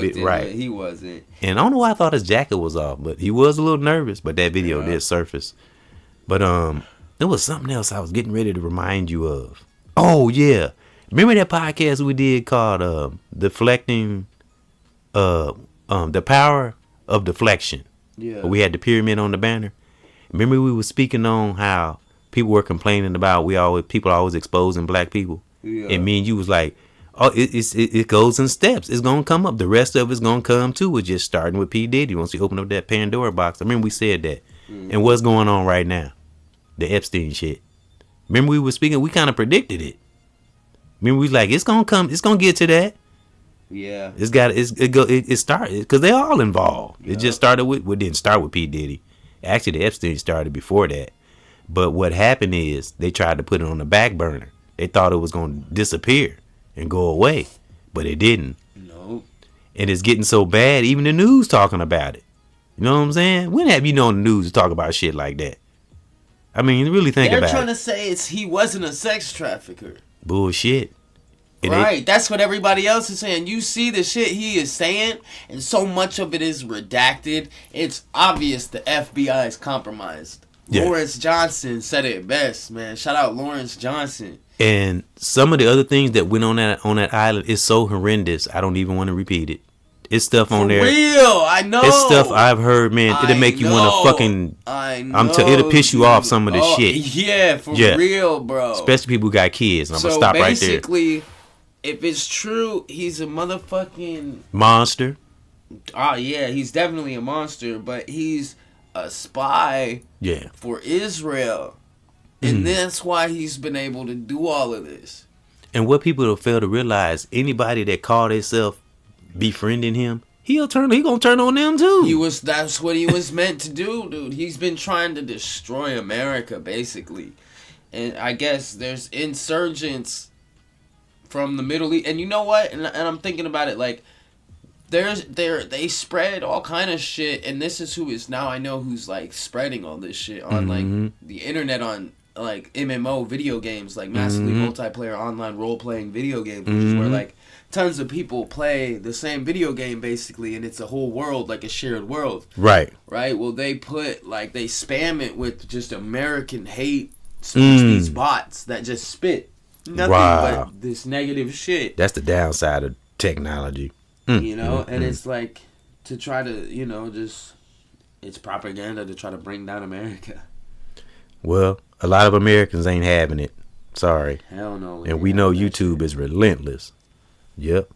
S1: bit, right.
S3: He wasn't.
S1: And I don't know why I thought his jacket was off, but he was a little nervous, but that video did surface. But there was something else I was getting ready to remind you of. Oh yeah. Remember that podcast we did called Deflecting the Power of Deflection? Yeah. We had the pyramid on the banner. Remember we were speaking on how people were complaining about people always exposing black people. Yeah. And me and you was like, oh, it goes in steps. It's gonna come up. The rest of it's gonna come too. We're just starting with P. Diddy. Once you open up that Pandora box, I remember we said that. Mm-hmm. And what's going on right now? The Epstein shit. Remember we were speaking. We kind of predicted it. Remember we was like, it's gonna come. It's gonna get to that.
S3: Yeah.
S1: It started because they all involved. Yeah. It just started with. Well, didn't start with P. Diddy. Actually, the Epstein started before that. But what happened is they tried to put it on the back burner. They thought it was going to disappear and go away, but it didn't.
S3: No.
S1: And it's getting so bad, even the news talking about it. You know what I'm saying? When have you known the news to talk about shit like that? I mean, really think about it.
S3: They're trying to say he wasn't a sex trafficker.
S1: Bullshit.
S3: And right, that's what everybody else is saying. You see the shit he is saying, and so much of it is redacted. It's obvious the FBI is compromised.
S2: Lawrence Johnson said it best, man. Shout out Lawrence Johnson.
S1: And some of the other things that went on that island is so horrendous. I don't even want to repeat it. It's stuff on there.
S2: For real, I know.
S1: It's stuff I've heard, man. It'll make you want to fucking.
S2: I know.
S1: It'll piss you off some of the shit.
S2: Yeah, for real, bro.
S1: Especially people who got kids. I'm gonna stop right there.
S2: Basically, if it's true, he's a motherfucking
S1: monster.
S2: Oh yeah, he's definitely a monster, but he's a spy for Israel. And that's why he's been able to do all of this.
S1: And what people fail to realize, anybody that called themselves befriending him, he gonna turn on them too.
S2: That's what he was meant to do, dude. He's been trying to destroy America, basically. And I guess there's insurgents from the Middle East. And you know what? And I'm thinking about it like, they spread all kind of shit, and this is who is now I know who's like spreading all this shit on like the internet, on like MMO video games, like massively multiplayer online role playing video games, which is where like tons of people play the same video game basically, and it's a whole world, like a shared world. Right. Well, they spam it with just American hate speech, these bots that just spit nothing but this negative shit.
S1: That's the downside of technology.
S2: You know, and it's like to try to, you know, just it's propaganda to try to bring down America.
S1: Well, a lot of Americans ain't having it. Sorry.
S2: Hell no.
S1: And we know YouTube is relentless. Yep.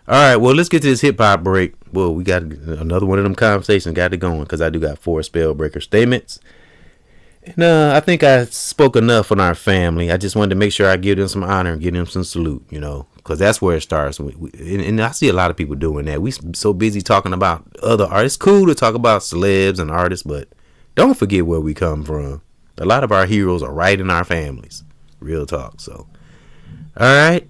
S1: All right, well, let's get to this hip-hop break. Well, we got another one of them conversations got to go on because I do got 4 spell breaker statements. And I think I spoke enough on our family. I just wanted to make sure I give them some honor and give them some salute, you know, because that's where it starts. And I see a lot of people doing that. We so busy talking about other artists. It's cool to talk about celebs and artists, but don't forget where we come from. A lot of our heroes are right in our families. Real talk. So, all right.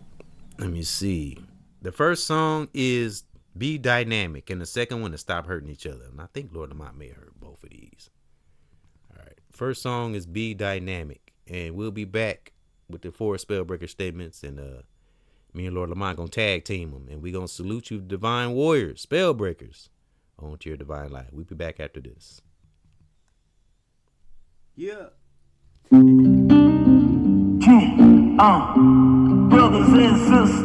S1: Let me see. The first song is Be Dynamic, and the second one is Stop Hurting Each Other. And I think Lord Lamont may have heard both of these. All right. First song is Be Dynamic, and we'll be back with the 4 spellbreaker statements, and me and Lord Lamont gonna tag team them, and we gonna salute you, divine warriors, spellbreakers, onto your divine light. We'll be back after this.
S4: Yeah. Brothers and sisters,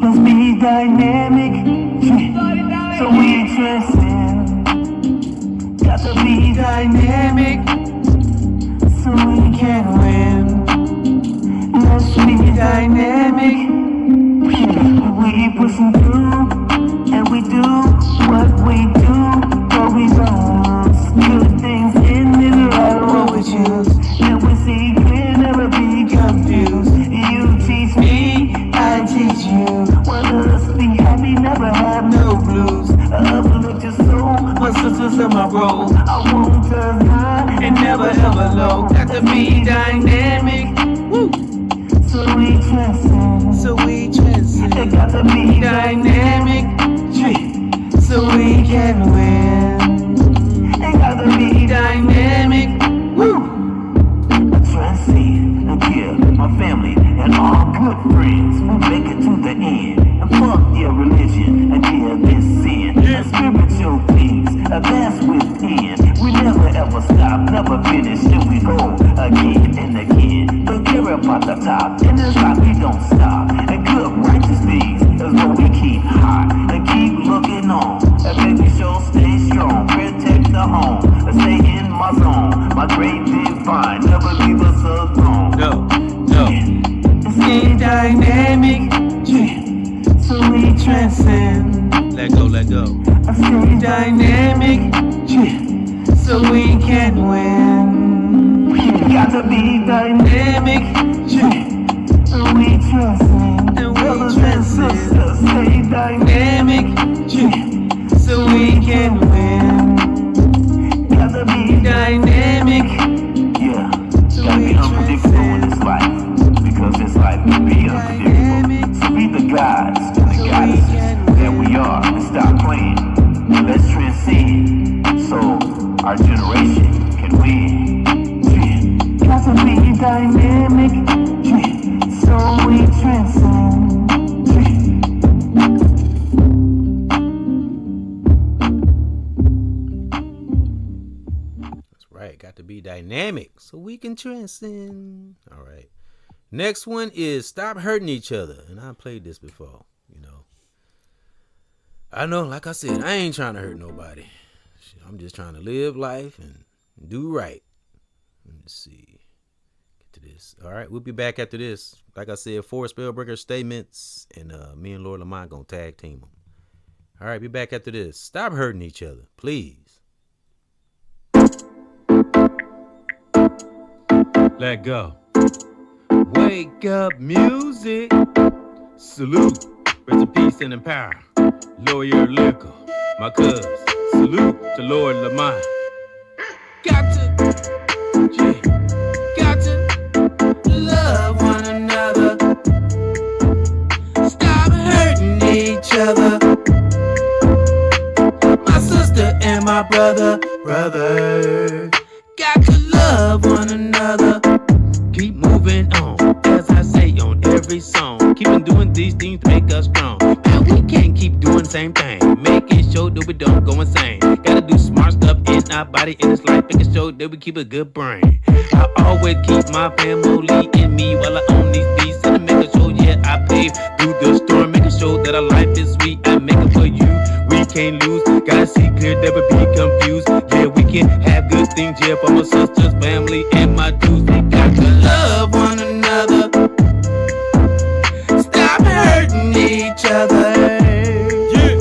S4: let's be dynamic, so we transcend. Got to be dynamic, so we can win. Let's be dynamic, we pushing through, and we do what we do, but we don't. Good things in this life, what we choose. And we see clear, never be confused. You teach me, I teach you. Want us to be happy, never have no blues. Uplift your soul, my sisters and my bros. I want us high and never ever low. Got to be dynamic, woo. So we transcend. It got to be dynamic, so we can win. It got to be dynamic, woo. Transcend, and yeah, my family and all good friends will make it to the end. And fuck your religion, and yeah, this sin. And spiritual things, that's within. We never ever stop, never finish till we go again and again. Don't care about the top, and it's like we don't stop. And good righteous things is what we keep high. And keep looking on, and make sure stay strong. Protect the home, and stay in my zone. My great divine, never leave us alone.
S2: No.
S4: Stay dynamic, so we transcend.
S2: Let go.
S4: Stay dynamic, so we can win. Got to be dynamic, so we transcend. And brothers and sisters, stay dynamic, so we can win. Got to be dynamic, yeah. Gotta be unpredictable in this life, because this life can be unpredictable. So be the gods and the goddesses that we are, and stop playing. Let's transcend, so our generation can win. Got to be dynamic, so we transcend.
S1: dynamic so we can transcend. All right. Next one is stop hurting each other. And I played this before, you know. I know, like I said, I ain't trying to hurt nobody. I'm just trying to live life and do right. Let me see. Get to this. All right, we'll be back after this. Like I said, 4 spellbreaker statements, and me and Lord Lamont gonna tag team them. All right, be back after this. Stop hurting each other, please. Let go. Wake up, music. Salute. Rest in peace and in power. Lawyer Liquor, my cuz. Salute to Lord Lamont. Got to love one another. Stop hurting each other. My sister and my brother. Got to love one another. Keep moving on, as I say on every song. Keep on doing these things to make us strong. Man, we can't keep doing the same thing. Making sure that we don't go insane. Gotta do smart stuff in our body in this life. Making sure that we keep a good brain. I always keep my family in me while I own these beats. And making sure, yeah, I pave through the storm. Making sure that our life is sweet. I make it for you. We can't lose. Gotta see clear, never be confused. Yeah, we can have good things, yeah, for my sisters, family, and my dudes. They got to love one another. Stop hurting each other. Yeah.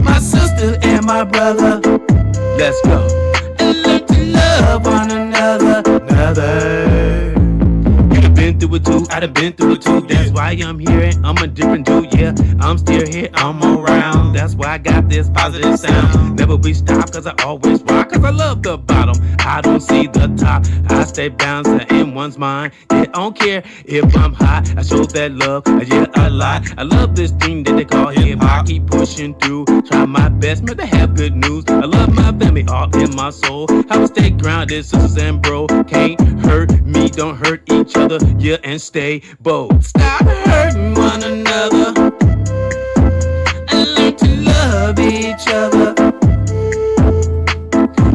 S1: My sister and my brother. Let's go. And learn to love one another. You done been through it too, I done been through it too. That's why I'm here and I'm a different dude, yeah. I'm still here, I'm around. That's why I got this positive sound. Never be stopped, cause I always rock. Cause I love the bottom, I don't see the top. I stay bouncing in one's mind. Yeah, I don't care if I'm hot. I show that love, yeah, a lot. I love this thing that they call hip hop. I keep pushing through, try my best, man, to have good news. I love my family, all in my soul. I will stay grounded, sisters and bro. Can't hurt me, don't hurt each other, yeah, and stay bold. Stop hurting one another and learn to love each other.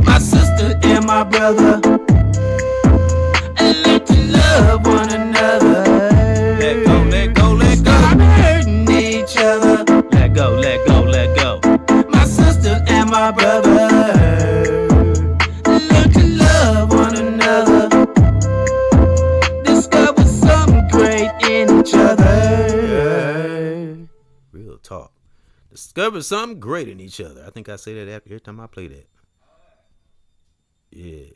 S1: My sister and my brother, and learn to love one another. Let go, let go, let go. Stop hurting each other. Let go, let go, let go. My sister and my brother, learn to love one another. Discover something great in each other. Real talk. Discover something great in each other. I think I say that every time I play that. Yeah.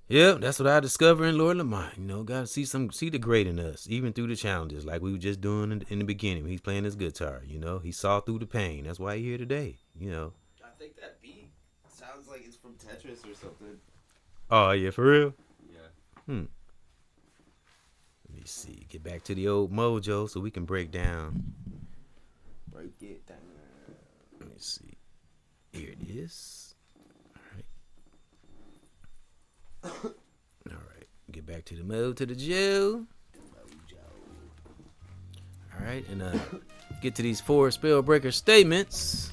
S1: Yeah, that's what I discover in Lord Lamont. You know, gotta see the great in us, even through the challenges, like we were just doing in the beginning. He's playing his guitar, you know. He saw through the pain. That's why he's here today, you know.
S3: I think that beat sounds like it's from Tetris or something.
S1: Oh, yeah, for real?
S3: Yeah.
S1: Let me see. Get back to the old mojo so we can break down.
S3: Break it down.
S1: Let me see. Here it is. All right. Get back to the mode, to the Joe. All right. And get to these 4 spellbreaker statements.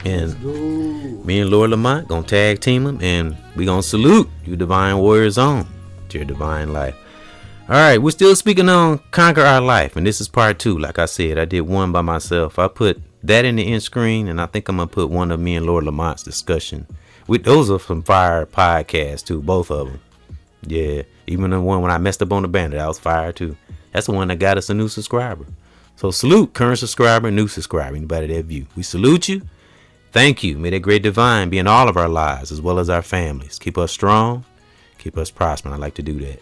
S1: And me and Lord Lamont gonna tag team them, and we gonna salute you divine warriors on to your divine life. All right, we're still speaking on conquer our life, and this is part 2. Like I said, I did one by myself. I put that in the end screen, and I think I'm gonna put one of me and Lord Lamont's discussion. Those are some fire podcasts too, both of them. Yeah, even the one when I messed up on the banner, that was fire too. That's the one that got us a new subscriber. So salute current subscriber, new subscriber, anybody that view. We salute you. Thank you. May that great divine be in all of our lives as well as our families. Keep us strong. Keep us prospering. I like to do that.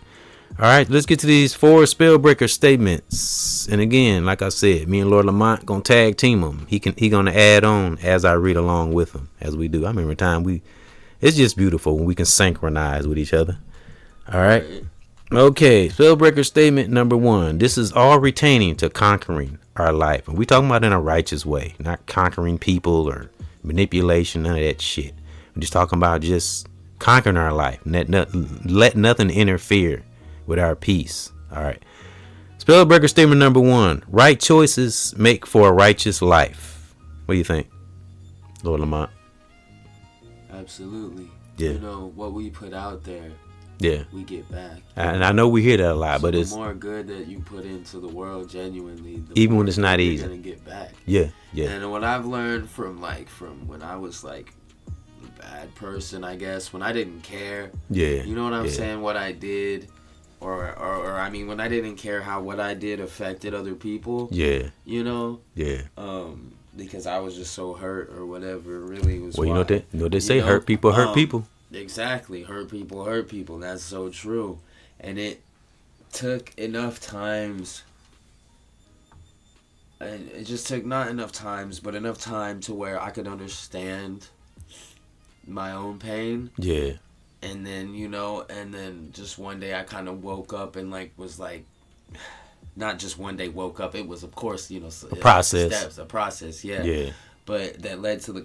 S1: All right, let's get to these 4 spellbreaker statements. And again, like I said, me and Lord Lamont gonna tag team them. He gonna add on as I read along with him, as we do. I remember time it's just beautiful when we can synchronize with each other. All right. Okay, spellbreaker statement number 1. This is all retaining to conquering our life. And we talking about in a righteous way, not conquering people or manipulation, none of that shit. We're just talking about just conquering our life. Let nothing interfere with our peace. All right. Spellbreaker statement number 1. Right choices make for a righteous life. What do you think, Lord Lamont?
S3: Absolutely.
S1: Yeah.
S2: You know, what we put out there,
S1: Yeah.
S2: we get back.
S1: And I know we hear that a lot,
S2: So
S1: but
S2: the
S1: it's
S2: more good that you put into the world genuinely, the
S1: even
S2: more
S1: when it's not
S2: you're
S1: easy.
S2: gonna get back.
S1: Yeah. Yeah.
S2: And what I've learned from when I was like a bad person, I guess, when I didn't care.
S1: Yeah.
S2: You know what I'm saying? What I did, or I mean, when I didn't care how what I did affected other people.
S1: Yeah.
S2: You know.
S1: Yeah.
S2: Because I was just so hurt or whatever. It really was.
S1: Well, you know what they say, hurt people hurt people.
S2: Exactly, hurt people. That's so true, and it took enough times. And it just took not enough times, but enough time to where I could understand my own pain.
S1: Yeah.
S2: And then, you know, and then just one day I kind of woke up and was not just one day woke up. It was, of course, you know,
S1: a process.
S2: A process, yeah.
S1: Yeah.
S2: But that led to the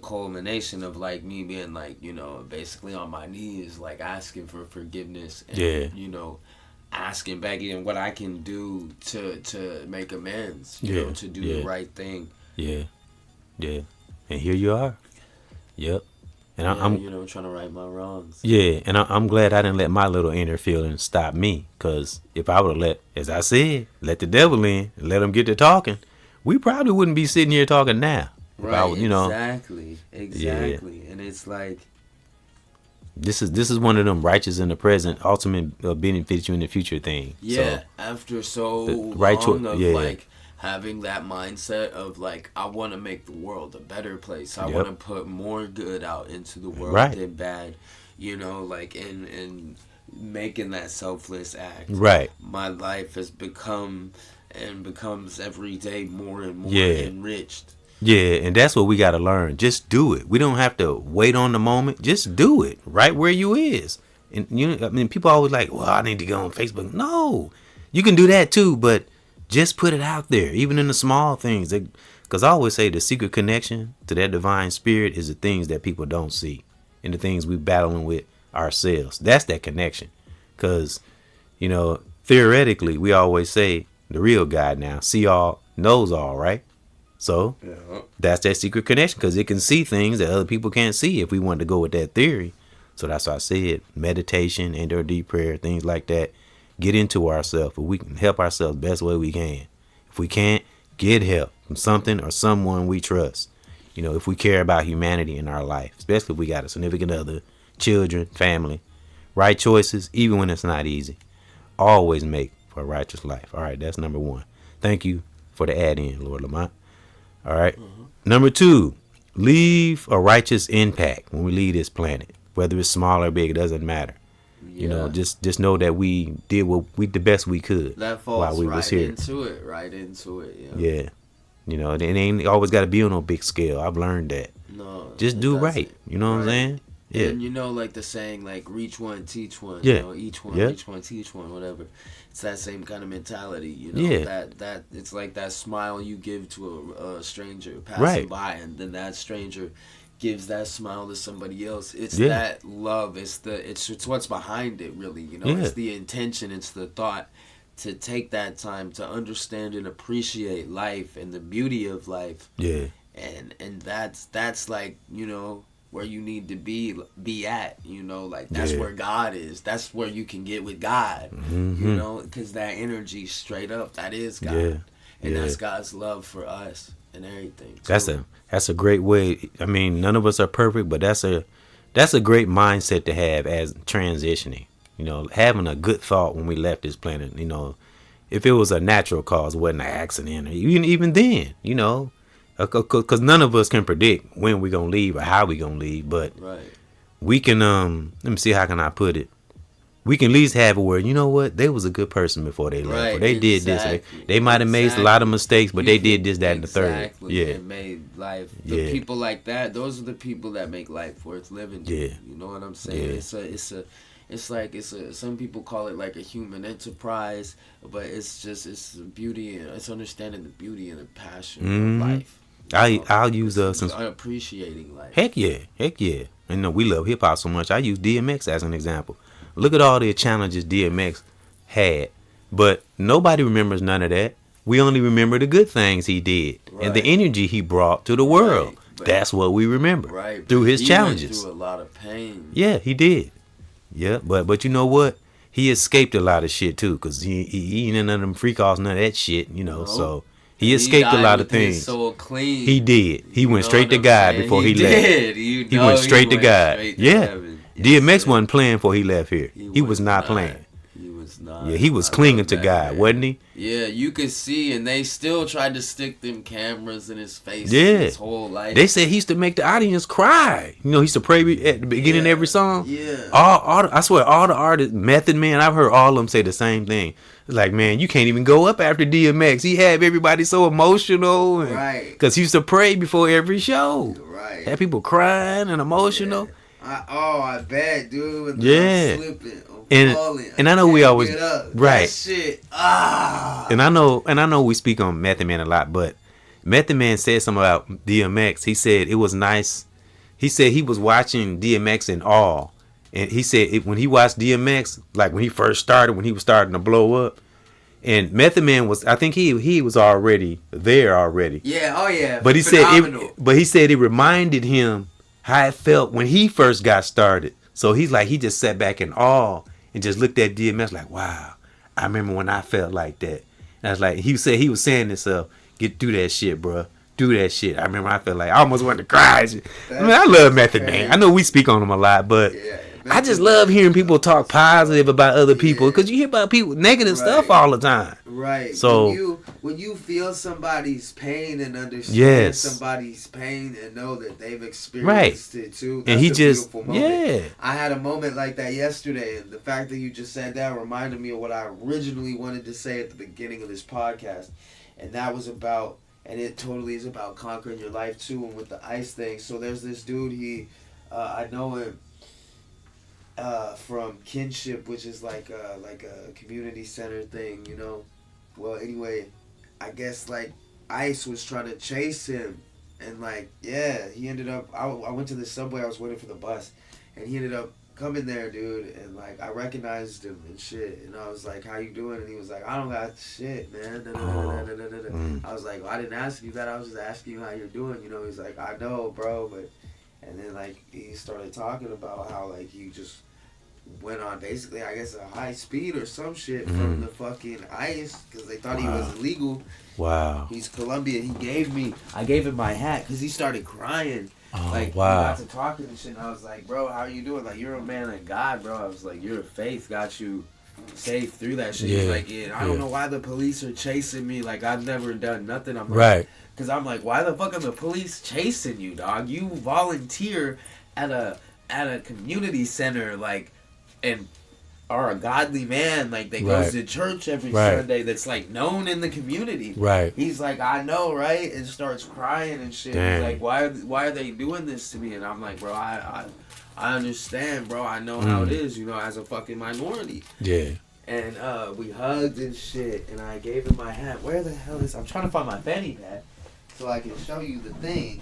S2: culmination of me being you know, basically on my knees, asking for forgiveness. And, you know, asking, begging what I can do to make amends. You know, to do the right thing.
S1: Yeah. Yeah. And here you are. Yep. And
S2: I'm, you know, trying to right my wrongs.
S1: Yeah, and I'm glad I didn't let my little inner feelings stop me. Because if I would have as I said, let the devil in and let him get to talking, we probably wouldn't be sitting here talking now.
S2: Right, you know. Exactly. Yeah. And it's
S1: this is one of them righteous in the present, ultimate benefits you in the future thing.
S2: Yeah,
S1: so,
S2: after so long of having that mindset of I want to make the world a better place. I want to put more good out into the world than bad. You know, and making that selfless act.
S1: Right.
S2: My life has become and becomes every day more and more enriched.
S1: Yeah, and that's what we got to learn. Just do it. We don't have to wait on the moment. Just do it right where you is. And I mean, people always well, I need to go on Facebook. No, you can do that too, but just put it out there, even in the small things. Because I always say the secret connection to that divine spirit is the things that people don't see and the things we battling with ourselves. That's that connection. Because, you know, theoretically, we always say the real God now see all, knows all, right? So that's that secret connection because it can see things that other people can't see if we want to go with that theory. So that's why I said meditation and or deep prayer, things like that. Get into ourselves, but we can help ourselves best way we can. If we can't, get help from something or someone we trust. You know, if we care about humanity in our life, especially if we got a significant other, children, family, right choices, even when it's not easy. Always make for a righteous life. All right, that's number one. Thank you for the add in, Lord Lamont. All right. Number 2, leave a righteous impact when we leave this planet, whether it's small or big, it doesn't matter. You know, just know that we did the best we could while we was here.
S2: Right into it.
S1: Yeah. You know, it ain't always got to be on a big scale. I've learned that.
S2: No.
S1: Just do right. You know what I'm saying? Yeah.
S2: And you know, the saying, reach one, teach one.
S1: Yeah.
S2: You know, each one, reach one, teach one, whatever. It's that same kind of mentality. You know, that it's like that smile you give to a stranger passing by, and then that stranger gives that smile to somebody else. It's that love. It's what's behind it, really. You know, it's the intention. It's the thought to take that time to understand and appreciate life and the beauty of life. Yeah. And that's you know, where you need to be at. You know, that's where God is. That's where you can get with God. Mm-hmm. You know, because that energy, straight up, that is God, and that's God's love for us. And everything. That's
S1: a great way. I mean, none of us are perfect, but that's a great mindset to have as transitioning. You know, having a good thought when we left this planet. You know, if it was a natural cause, it wasn't an accident, or even then, you know, because none of us can predict when we're gonna leave or how we're gonna leave. But we can. Let me see. How can I put it? We can at least have it where, you know what, they was a good person before they left. Or they did this. They might have made a lot of mistakes, but they did this, that, and the third. Yeah.
S2: It made life. The people like that, those are the people that make life worth living. Yeah. You know what I'm saying? Yeah. It's some people call it like a human enterprise, but it's beauty, and it's understanding the beauty and the passion of life.
S1: I'll use some
S2: appreciating life.
S1: Heck yeah. You know, we love hip hop so much. I use DMX as an example. Look at all the challenges DMX had, but nobody remembers none of that. We only remember the good things he did and the energy he brought to the world. that's what we remember.
S2: Right.
S1: Through his
S2: he
S1: challenges.
S2: Went through a lot of pain.
S1: Yeah, he did. Yeah, but you know what? He escaped a lot of shit too, cause he ain't none of them freak offs, none of that shit, you know. So he escaped a lot of things.
S2: His soul clean.
S1: He did. He went straight to God before he left. He went straight to God. Yeah. DMX wasn't playing before he left here. He was not playing.
S2: He was not.
S1: Yeah, he was clinging to God, wasn't he?
S2: Yeah, you could see, and they still tried to stick them cameras in his face his whole life.
S1: They said he used to make the audience cry. You know, he used to pray at the beginning of every song.
S2: Yeah.
S1: I swear, all the artists, Method Man, I've heard all of them say the same thing. It's like, man, you can't even go up after DMX. He had everybody so emotional.
S2: Right.
S1: Because he used to pray before every show.
S2: Right.
S1: Had people crying and emotional.
S2: Yeah. I bet, dude.
S1: Yeah.
S2: I'm slipping.
S1: And I know we always right.
S2: That shit.
S1: And I know we speak on Method Man a lot, but Method Man said something about DMX. He said it was nice. He said he was watching DMX in awe, and he said when he watched DMX, like when he first started, when he was starting to blow up, and Method Man was, I think he was already there already.
S2: Yeah. Oh yeah.
S1: But he said it reminded him how it felt when he first got started. So he's like, he just sat back in awe and just looked at DMX like, wow, I remember when I felt like that. And I was like, he was saying to himself, get through that shit, bro. Do that shit. I remember I felt like I almost wanted to cry. I love Method Man. I know we speak on him a lot, but I just love hearing people talk positive about other people, because you hear about people negative stuff all the time.
S2: Right.
S1: So
S2: when you feel somebody's pain and understand somebody's pain and know that they've experienced it too, that's
S1: and he
S2: a
S1: just
S2: beautiful moment. I had a moment like that yesterday, and the fact that you just said that reminded me of what I originally wanted to say at the beginning of this podcast, and that was about, and it totally is about conquering your life too, and with the ice thing. So there's this dude, I know him from Kinship, which is like a community center thing, you know. Well, anyway, I guess like Ice was trying to chase him, and like he ended up. I went to the subway. I was waiting for the bus, and he ended up coming there, dude. And like I recognized him and shit, and I was like, "How you doing?" And he was like, "I don't got shit, man." I was like, well, "I didn't ask you that. I was just asking you how you're doing." You know, he's like, "I know, bro," but and then like he started talking about how like he just went on basically, I guess, a high speed or some shit from the fucking ice because they thought he was illegal.
S1: Wow.
S2: He's Colombian. I gave him my hat because he started crying. We got to talking and shit, and I was like, "Bro, how are you doing? Like, you're a man of God, bro." I was like, "Your faith got you safe through that shit." He's like, I don't know why the police are chasing me. Like, I've never done nothing. I'm like, because I'm like, why the fuck are the police chasing you, dog? You volunteer at a community center, like, and are a godly man, like, that goes to church every Sunday, that's like known in the community. Right. He's like, I know, right? And starts crying and shit. He's like, why are they doing this to me? And I'm like, bro, I understand, bro. I know how it is, you know, as a fucking minority. Yeah. And we hugged and shit, and I gave him my hat. Where the hell is? I'm trying to find my fanny pack so I can show you the thing.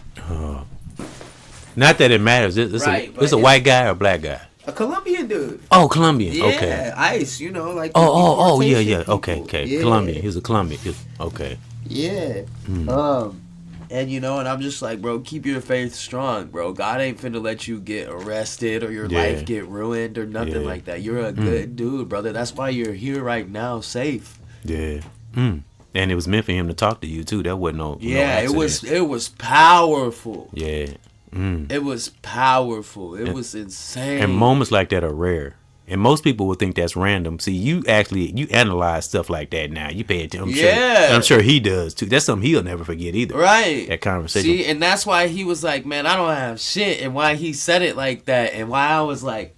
S1: Not that it matters. It's a white guy or a black guy?
S2: A Colombian dude.
S1: Oh, Colombian.
S2: Yeah,
S1: okay.
S2: Ice, you know, like.
S1: Oh, yeah. Okay. Yeah. Colombian. He's a Colombian. Okay.
S2: Yeah. And you know, and I'm just like, bro, keep your faith strong, bro. God ain't finna let you get arrested or your life get ruined or nothing like that. You're a good dude, brother. That's why you're here right now, safe. Yeah.
S1: And it was meant for him to talk to you too. That wasn't no.
S2: Yeah, no it was powerful.
S1: Yeah.
S2: It was powerful. It was insane.
S1: And moments like that are rare. And most people would think that's random. See, you analyze stuff like that now. You pay attention. I'm sure he does too. That's something he'll never forget either. Right. That conversation.
S2: See, and that's why he was like, man, I don't have shit. And why he said it like that. And why I was like,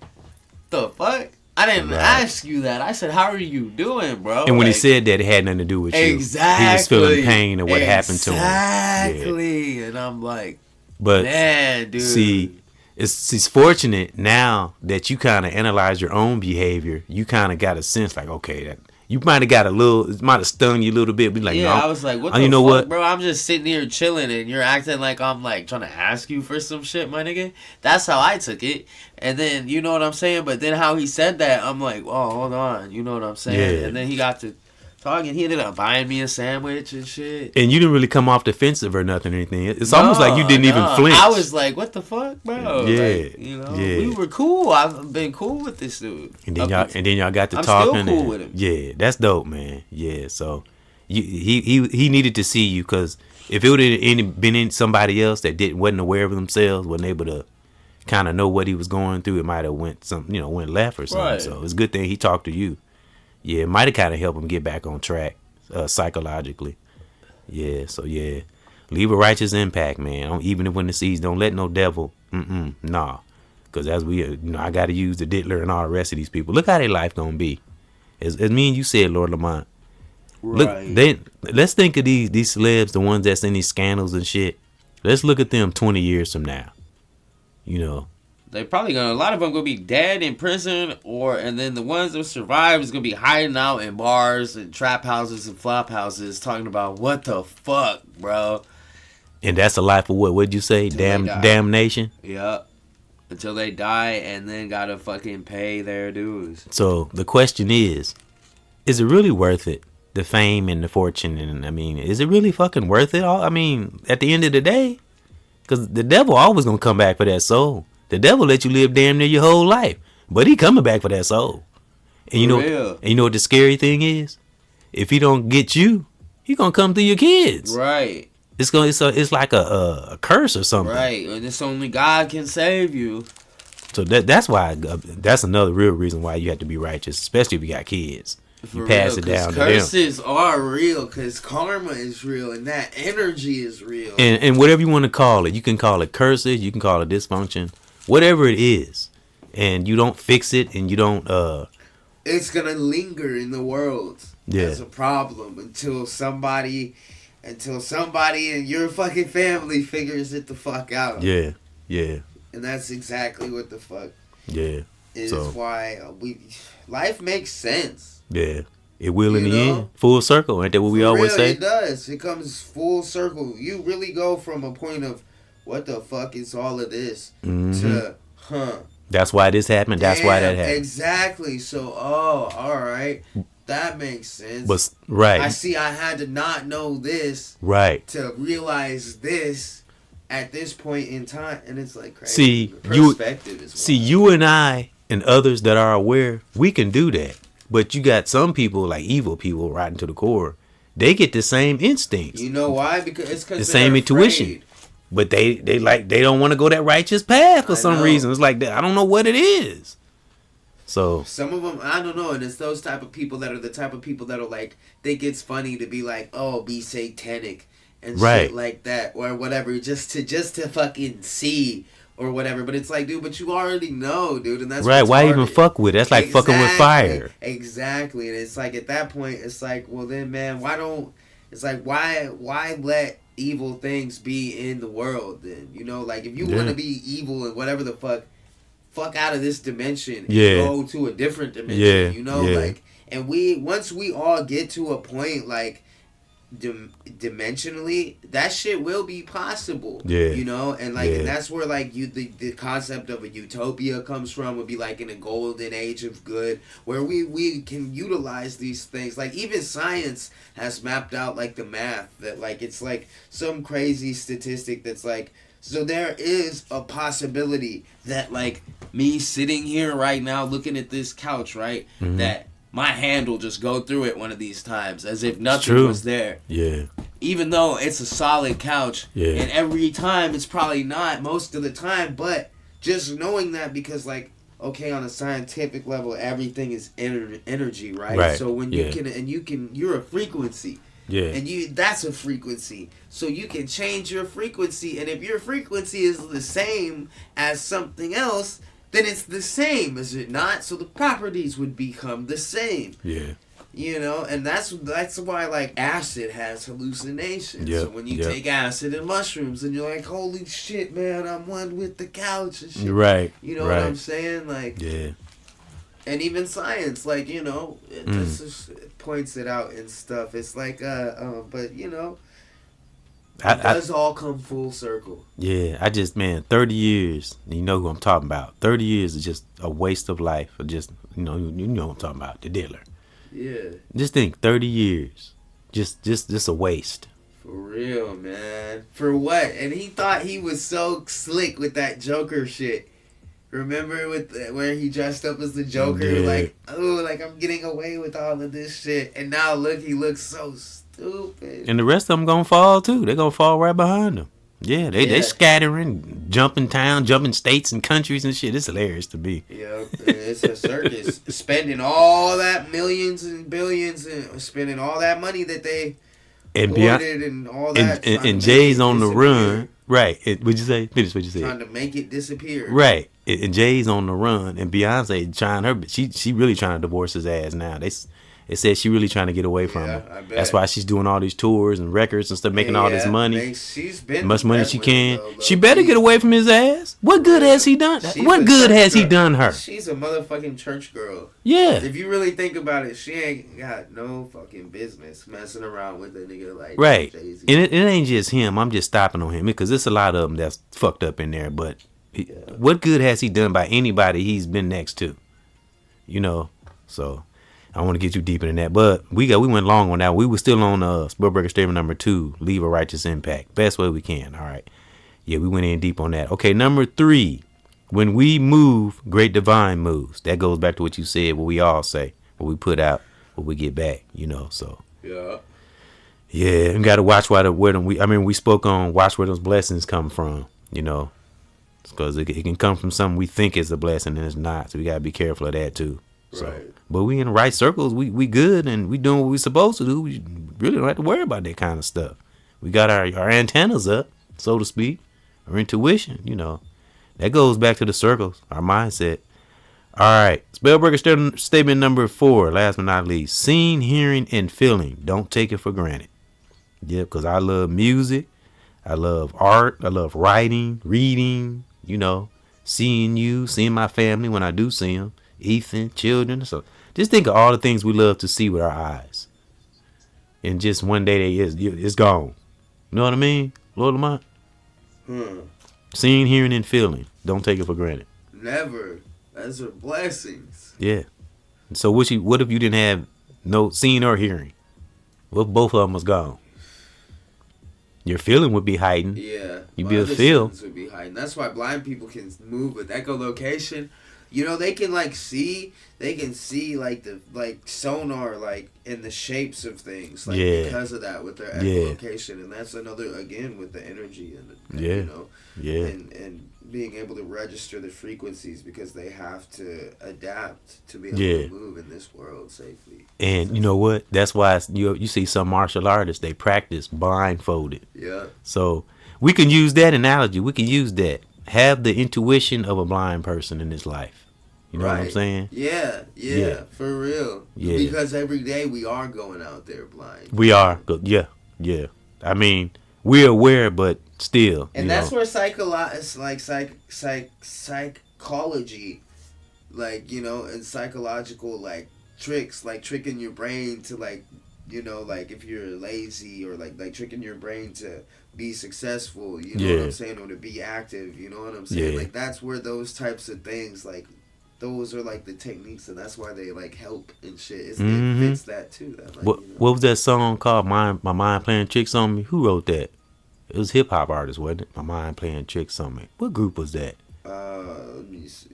S2: the fuck? I didn't ask you that. I said, how are you doing, bro?
S1: And when he said that, it had nothing to do with you.
S2: Exactly.
S1: He was feeling pain of what happened to him.
S2: Exactly. Yeah. And I'm like,
S1: but
S2: man, dude.
S1: See, it's fortunate now that you kind of analyze your own behavior. You kind of got a sense like, okay, that you might have got it might have stung you a little bit. Be like,
S2: I was like, what the fuck, what? Bro? I'm just sitting here chilling, and you're acting like I'm like trying to ask you for some shit, my nigga. That's how I took it. And then, you know what I'm saying? But then how he said that, I'm like, oh, hold on, you know what I'm saying? Yeah. And then he got to Talking, he ended up buying me a sandwich and shit.
S1: And you didn't really come off defensive or nothing or anything. It's almost like you didn't even flinch.
S2: I was like, what the fuck, bro?
S1: Yeah.
S2: Like, we were cool. I've been cool with this dude.
S1: And then y'all got to
S2: I'm
S1: talking.
S2: I'm still cool with him.
S1: Yeah, that's dope, man. Yeah, so he needed to see you, because if it would have been somebody else that wasn't aware of themselves, wasn't able to kind of know what he was going through, it might have went left or something. Right. So it's a good thing he talked to you. Yeah, it might have kind of helped him get back on track psychologically. Yeah, so yeah, leave a righteous impact, man. Even when it sees, don't let no devil. Nah, because as we, I got to use the diddler and all the rest of these people. Look how their life gonna be. As me and you said, Lord Lamont. Right. Look, let's think of these celebs, the ones that's in these scandals and shit. Let's look at them 20 years from now.
S2: They probably a lot of them gonna be dead in prison, and then the ones that survive is gonna be hiding out in bars and trap houses and flop houses, talking about what the fuck, bro. And
S1: that's a life of what? What'd you say? Damnation.
S2: Yep. Until they die, and then gotta fucking pay their dues.
S1: So the question is it really worth it? The fame and the fortune, and is it really fucking worth it all? At the end of the day, because the devil always gonna come back for that soul. The devil let you live damn near your whole life, but he coming back for that soul. And you know what the scary thing is? If he don't get you, he gonna come through your kids.
S2: Right.
S1: It's like a curse or something.
S2: Right. And it's only God can save you.
S1: So that's why that's another real reason why you have to be righteous, especially if you got kids. You pass it down to them.
S2: Curses are real, because karma is real, and that energy is real.
S1: And whatever you want to call it, you can call it curses, you can call it dysfunction. Whatever it is, and you don't fix it, and you don't
S2: it's gonna linger in the world as a problem until somebody in your fucking family figures it the fuck out.
S1: Yeah.
S2: And that's exactly what the fuck is why life makes sense.
S1: Yeah, it will in the end. Full circle, ain't that what we always say?
S2: It does. It comes full circle. You really go from a point of what the fuck is all of this to
S1: that's why this happened. That's why that happened.
S2: Exactly. So all right, that makes sense.
S1: But right,
S2: I see. I had to not know this to realize this at this point in time, and it's like crazy. See, you and I and others that are aware, we can do that. But you got some people, like evil people, right into the core. They get the same instincts. You know why? Because it's the
S1: same intuition. But they don't want to go that righteous path for some reason. It's like that. I don't know what it is. So
S2: some of them, I don't know, and it's those type of people that are the type of people that'll like think it's funny to be like, oh, be satanic and shit like that or whatever, just to fucking see or whatever. But it's like, dude, but you already know, dude, and that's
S1: right. Why even fuck with it? That's like fucking with fire.
S2: Exactly, and it's like at that point, it's like, well, then, man, why let evil things be in the world then? Like if you want to be evil and whatever the fuck out of this dimension and go to a different dimension, like, and once we all get to a point like dimensionally, that shit will be possible. And like and that's where like the concept of a utopia comes from, would be like in a golden age of good where we can utilize these things. Like even science has mapped out like the math that like it's like some crazy statistic that's like, so there is a possibility that like me sitting here right now looking at this couch, right, that my hand will just go through it one of these times as if nothing was there.
S1: Yeah.
S2: Even though it's a solid couch. Yeah. And every time it's probably not most of the time, but just knowing that, because like, okay, on a scientific level, everything is energy, right? So when you're a frequency. Yeah. And that's a frequency. So you can change your frequency, and if your frequency is the same as something else, then it's the same, is it not? So the properties would become the same. Yeah. And that's why like acid has hallucinations. Yep. So when you take acid and mushrooms and you're like, holy shit, man, I'm one with the couch and shit.
S1: Right.
S2: You know what I'm saying? Like, yeah. And even science, like, it just points it out and stuff. It's like, but it does all come full circle.
S1: Yeah, 30 years, you know who I'm talking about. 30 years is just a waste of life. Or just, you know what I'm talking about, the dealer.
S2: Yeah.
S1: Just think, 30 years. Just a waste.
S2: For real, man. For what? And he thought he was so slick with that Joker shit. Remember where he dressed up as the Joker?
S1: Yeah.
S2: Like, oh, like I'm getting away with all of this shit. And now look, he looks so stupid.
S1: And the rest of them gonna fall too. They gonna fall right behind him. Yeah, they scattering, jumping town, jumping states and countries and shit. It's hilarious to me.
S2: Yeah, it's a circus. Spending all that millions and billions and spending all that money that they hoarded and all that.
S1: And Jay's on the run. Right. What'd you say? Finish what you said.
S2: Trying to make it disappear.
S1: Right. And Jay's on the run, and Beyonce trying her. She really trying to divorce his ass now. They said she really trying to get away from him.
S2: I bet.
S1: That's why she's doing all these tours and records and stuff, making all this money.
S2: She's been
S1: much money she can. She better get away from his ass. What good has he done? What good has he done her?
S2: She's a motherfucking church girl.
S1: Yeah.
S2: If you really think about it, she ain't got no fucking business messing around with a nigga like
S1: right.
S2: Jay-Z.
S1: And it ain't just him. I'm just stopping on him because there's a lot of them that's fucked up in there. But what good has he done by anybody he's been next to? You know, so I don't want to get too deep into that. But we went long on that. We were still on Spellbreaker statement number 2, leave a righteous impact. Best way we can. All right. Yeah, we went in deep on that. Okay, number 3. When we move, great divine moves. That goes back to what you said, what we all say, what we put out, what we get back, you know, so.
S2: Yeah.
S1: Yeah, and got to watch we spoke on watch where those blessings come from, you know, because it can come from something we think is a blessing and it's not. So we got to be careful of that too. So,
S2: right.
S1: But we in the right circles. We good and we doing what we supposed to do. We really don't have to worry about that kind of stuff. We got our antennas up, so to speak, our intuition, you know. That goes back to the circles, our mindset. All right. Spellbreaker statement number 4, last but not least. Seeing, hearing, and feeling. Don't take it for granted. Yeah, because I love music. I love art. I love writing, reading, you know, seeing my family when I do see them. Ethan, children. So just think of all the things we love to see with our eyes. And just one day it's gone. You know what I mean? Lord Lamont? Seeing, hearing, and feeling. Don't take it for granted.
S2: Never. Those are blessings.
S1: Yeah. So what if you didn't have no seeing or hearing? What if both of them was gone? Your feeling would be heightened.
S2: Yeah.
S1: You'd be able to feel.
S2: Would be heightened. That's why blind people can move with echolocation. You know, they can see like the sonar like in the shapes of things because of that with their echolocation, and that's another again with the energy and you know, and being able to register the frequencies because they have to adapt to be able to move in this world safely.
S1: And you know what? That's why you see some martial artists, they practice blindfolded. Yeah. So we can use that analogy. We can use that. Have the intuition of a blind person in his life. You know what I'm saying?
S2: Yeah, for real. Yeah. Because every day we are going out there blind.
S1: We are. Yeah. I mean, we're aware, but still.
S2: And that's where psychology, like, you know, and psychological, like, tricks, like tricking your brain to, like, you know, like if you're lazy or like tricking your brain to be successful, you know what I'm saying, or to be active, you know what I'm saying? Like, that's where those types of things, like, those are like the techniques, and that's why they like help and shit. It fits that too. That, like,
S1: what was that song called? My mind playing tricks on me. Who wrote that? It was hip hop artist, wasn't it? My mind playing tricks on me. What group was that?
S2: Let me see.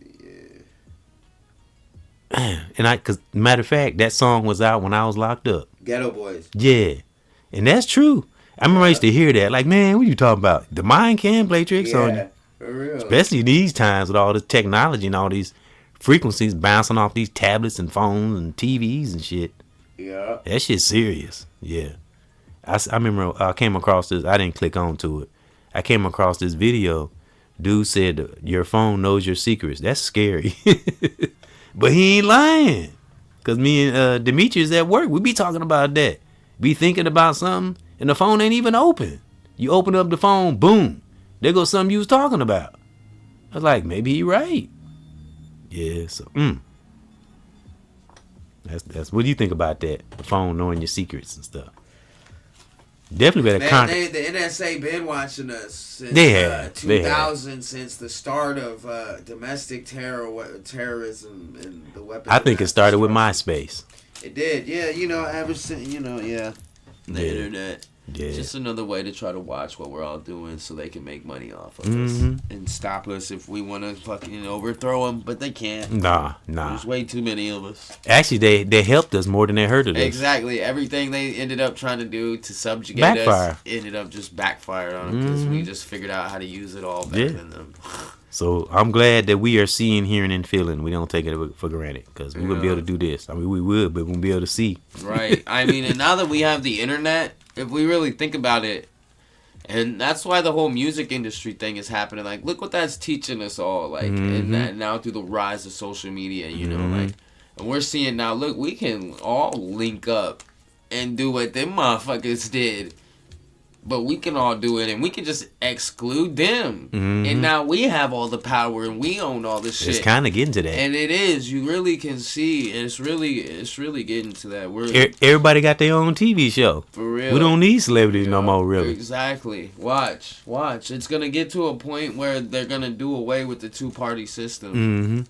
S1: Yeah. And cause matter of fact, that song was out when I was locked up.
S2: Ghetto Boys.
S1: Yeah, and that's true. I remember I used to hear that. Like, man, what you talking about? The mind can play tricks on you.
S2: For real.
S1: Especially these times with all this technology and all these frequencies bouncing off these tablets and phones and TVs and shit.
S2: Yeah.
S1: That shit's serious. Yeah. I remember I came across this. I didn't click on to it. I came across this video. Dude said, your phone knows your secrets. That's scary. But he ain't lying. Because me and Demetrius at work, we be talking about that. Be thinking about something, and the phone ain't even open. You open up the phone, boom. There goes something you was talking about. I was like, maybe he right. Yeah, so that's what do you think about that? The phone knowing your secrets and stuff. Definitely better.
S2: The NSA been watching us since 2000, since the start of domestic terrorism and the weapons.
S1: I think it started with MySpace.
S2: It did, yeah. You know, ever since, you know, yeah. The internet.
S1: Yeah.
S2: Just another way to try to watch what we're all doing so they can make money off of us and stop us if we want to fucking overthrow them, but they can't.
S1: Nah.
S2: There's way too many of us.
S1: Actually, they helped us more than they hurted us.
S2: Exactly. Everything they ended up trying to do to subjugate us ended up just backfired on them because we just figured out how to use it all better than them.
S1: So I'm glad that we are seeing, hearing, and feeling. We don't take it for granted because we wouldn't be able to do this. I mean, we would, but we won't be able to see.
S2: Right. I mean, and now that we have the internet, if we really think about it, and that's why the whole music industry thing is happening. Like, look what that's teaching us all. Like, and that now through the rise of social media, you know, like, and we're seeing now. Look, we can all link up and do what them motherfuckers did. But we can all do it, and we can just exclude them. And now we have all the power, and we own all this shit.
S1: It's kind of getting to that.
S2: And it is. You really can see. It's really getting to that.
S1: Everybody got their own TV show.
S2: For real.
S1: We don't need celebrities no more, really.
S2: Exactly. Watch. It's going to get to a point where they're going to do away with the two-party system.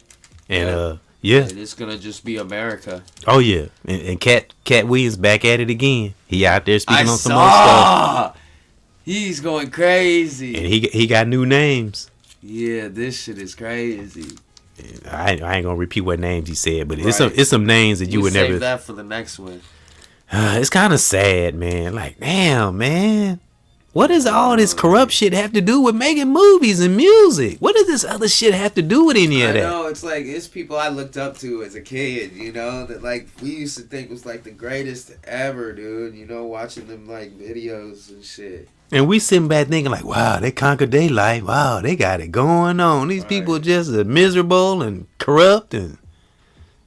S1: And, yeah.
S2: And it's going to just be America.
S1: Oh, yeah. And Cat Williams back at it again. He out there speaking on some more stuff.
S2: He's going crazy.
S1: And he got new names.
S2: Yeah, this shit is crazy.
S1: I ain't gonna repeat what names he said, but it's some names that you would never.
S2: Save that for the next one.
S1: It's kind of sad, man. Like, damn, man. What does all this corrupt shit have to do with making movies and music? What does this other shit have to do with any of that?
S2: I know, it's like, it's people I looked up to as a kid, you know, that like we used to think was like the greatest ever, dude, you know, watching them like videos and shit.
S1: And we sitting back thinking like, wow, they conquered their life. Wow, they got it going on. These people just are miserable and corrupt, and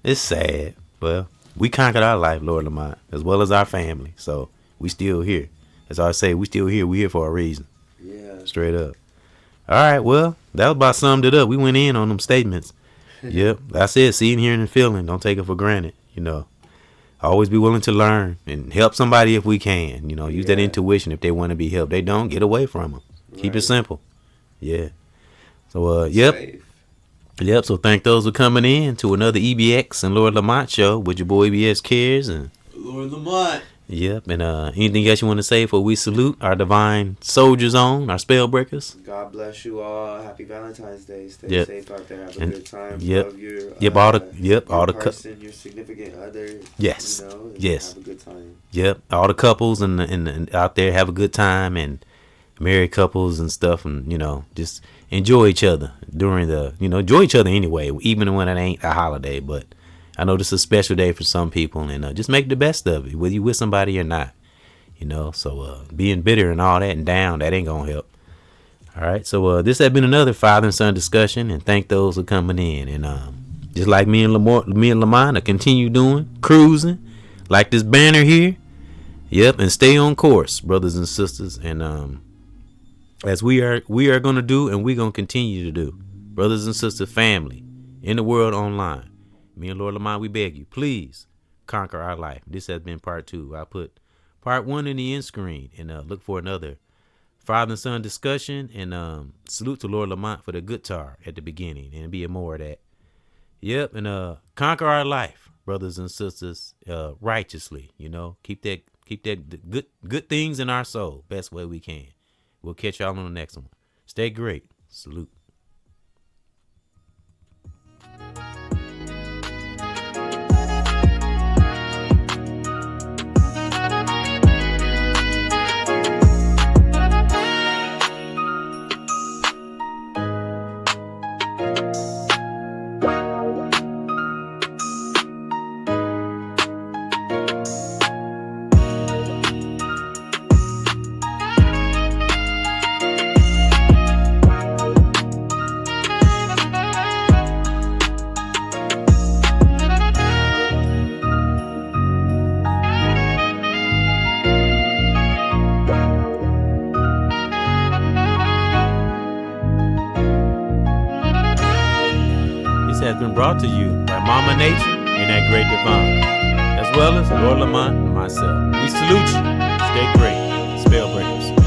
S1: it's sad. Well, we conquered our life, Lord Lamont, as well as our family. So we still here. As I say, we still here. We here for a reason.
S2: Yeah.
S1: Straight up. All right, well, that about summed it up. We went in on them statements. Yep, that's it. Seeing, hearing, and feeling. Don't take it for granted, you know. Always be willing to learn and help somebody if we can. You know, use that intuition if they want to be helped. They don't, get away from them. Keep it simple. Yeah. So, yep.
S2: Safe.
S1: Yep. So thank those for coming in to another EBX and Lord Lamont show with your boy EBXCARES and
S2: Lord Lamont.
S1: Yep. And anything else you want to say before we salute our divine soldiers on, our spell breakers?
S2: God bless you all. Happy Valentine's Day. Stay safe out there. Have a good time.
S1: Yep.
S2: Love your,
S1: all the
S2: person, your significant other.
S1: Yes.
S2: You know,
S1: yes.
S2: Have a good time.
S1: Yep. All the couples and out there have a good time, and married couples and stuff, and you know, just enjoy each other during the, you know, enjoy each other anyway, even when it ain't a holiday. But I know this is a special day for some people, and just make the best of it, whether you with somebody or not. You know, so being bitter and all that and down, that ain't gonna help. All right, so this has been another father and son discussion, and thank those for coming in. And just like me and Lamont are continue doing, cruising like this banner here. Yep, and stay on course, brothers and sisters. And as we are gonna do, and we're gonna continue to do, brothers and sisters, family in the world online. Me and Lord Lamont, we beg you, please conquer our life. This has been part 2. I put part 1 in the end screen, and look for another father and son discussion. And salute to Lord Lamont for the guitar at the beginning, and be more of that. Yep, and conquer our life, brothers and sisters, righteously. You know, keep that good things in our soul, best way we can. We'll catch y'all on the next one. Stay great. Salute. Has been brought to you by Mama Nature and that great divine, as well as Lord Lamont and myself. We salute you. Stay great. Spellbreakers.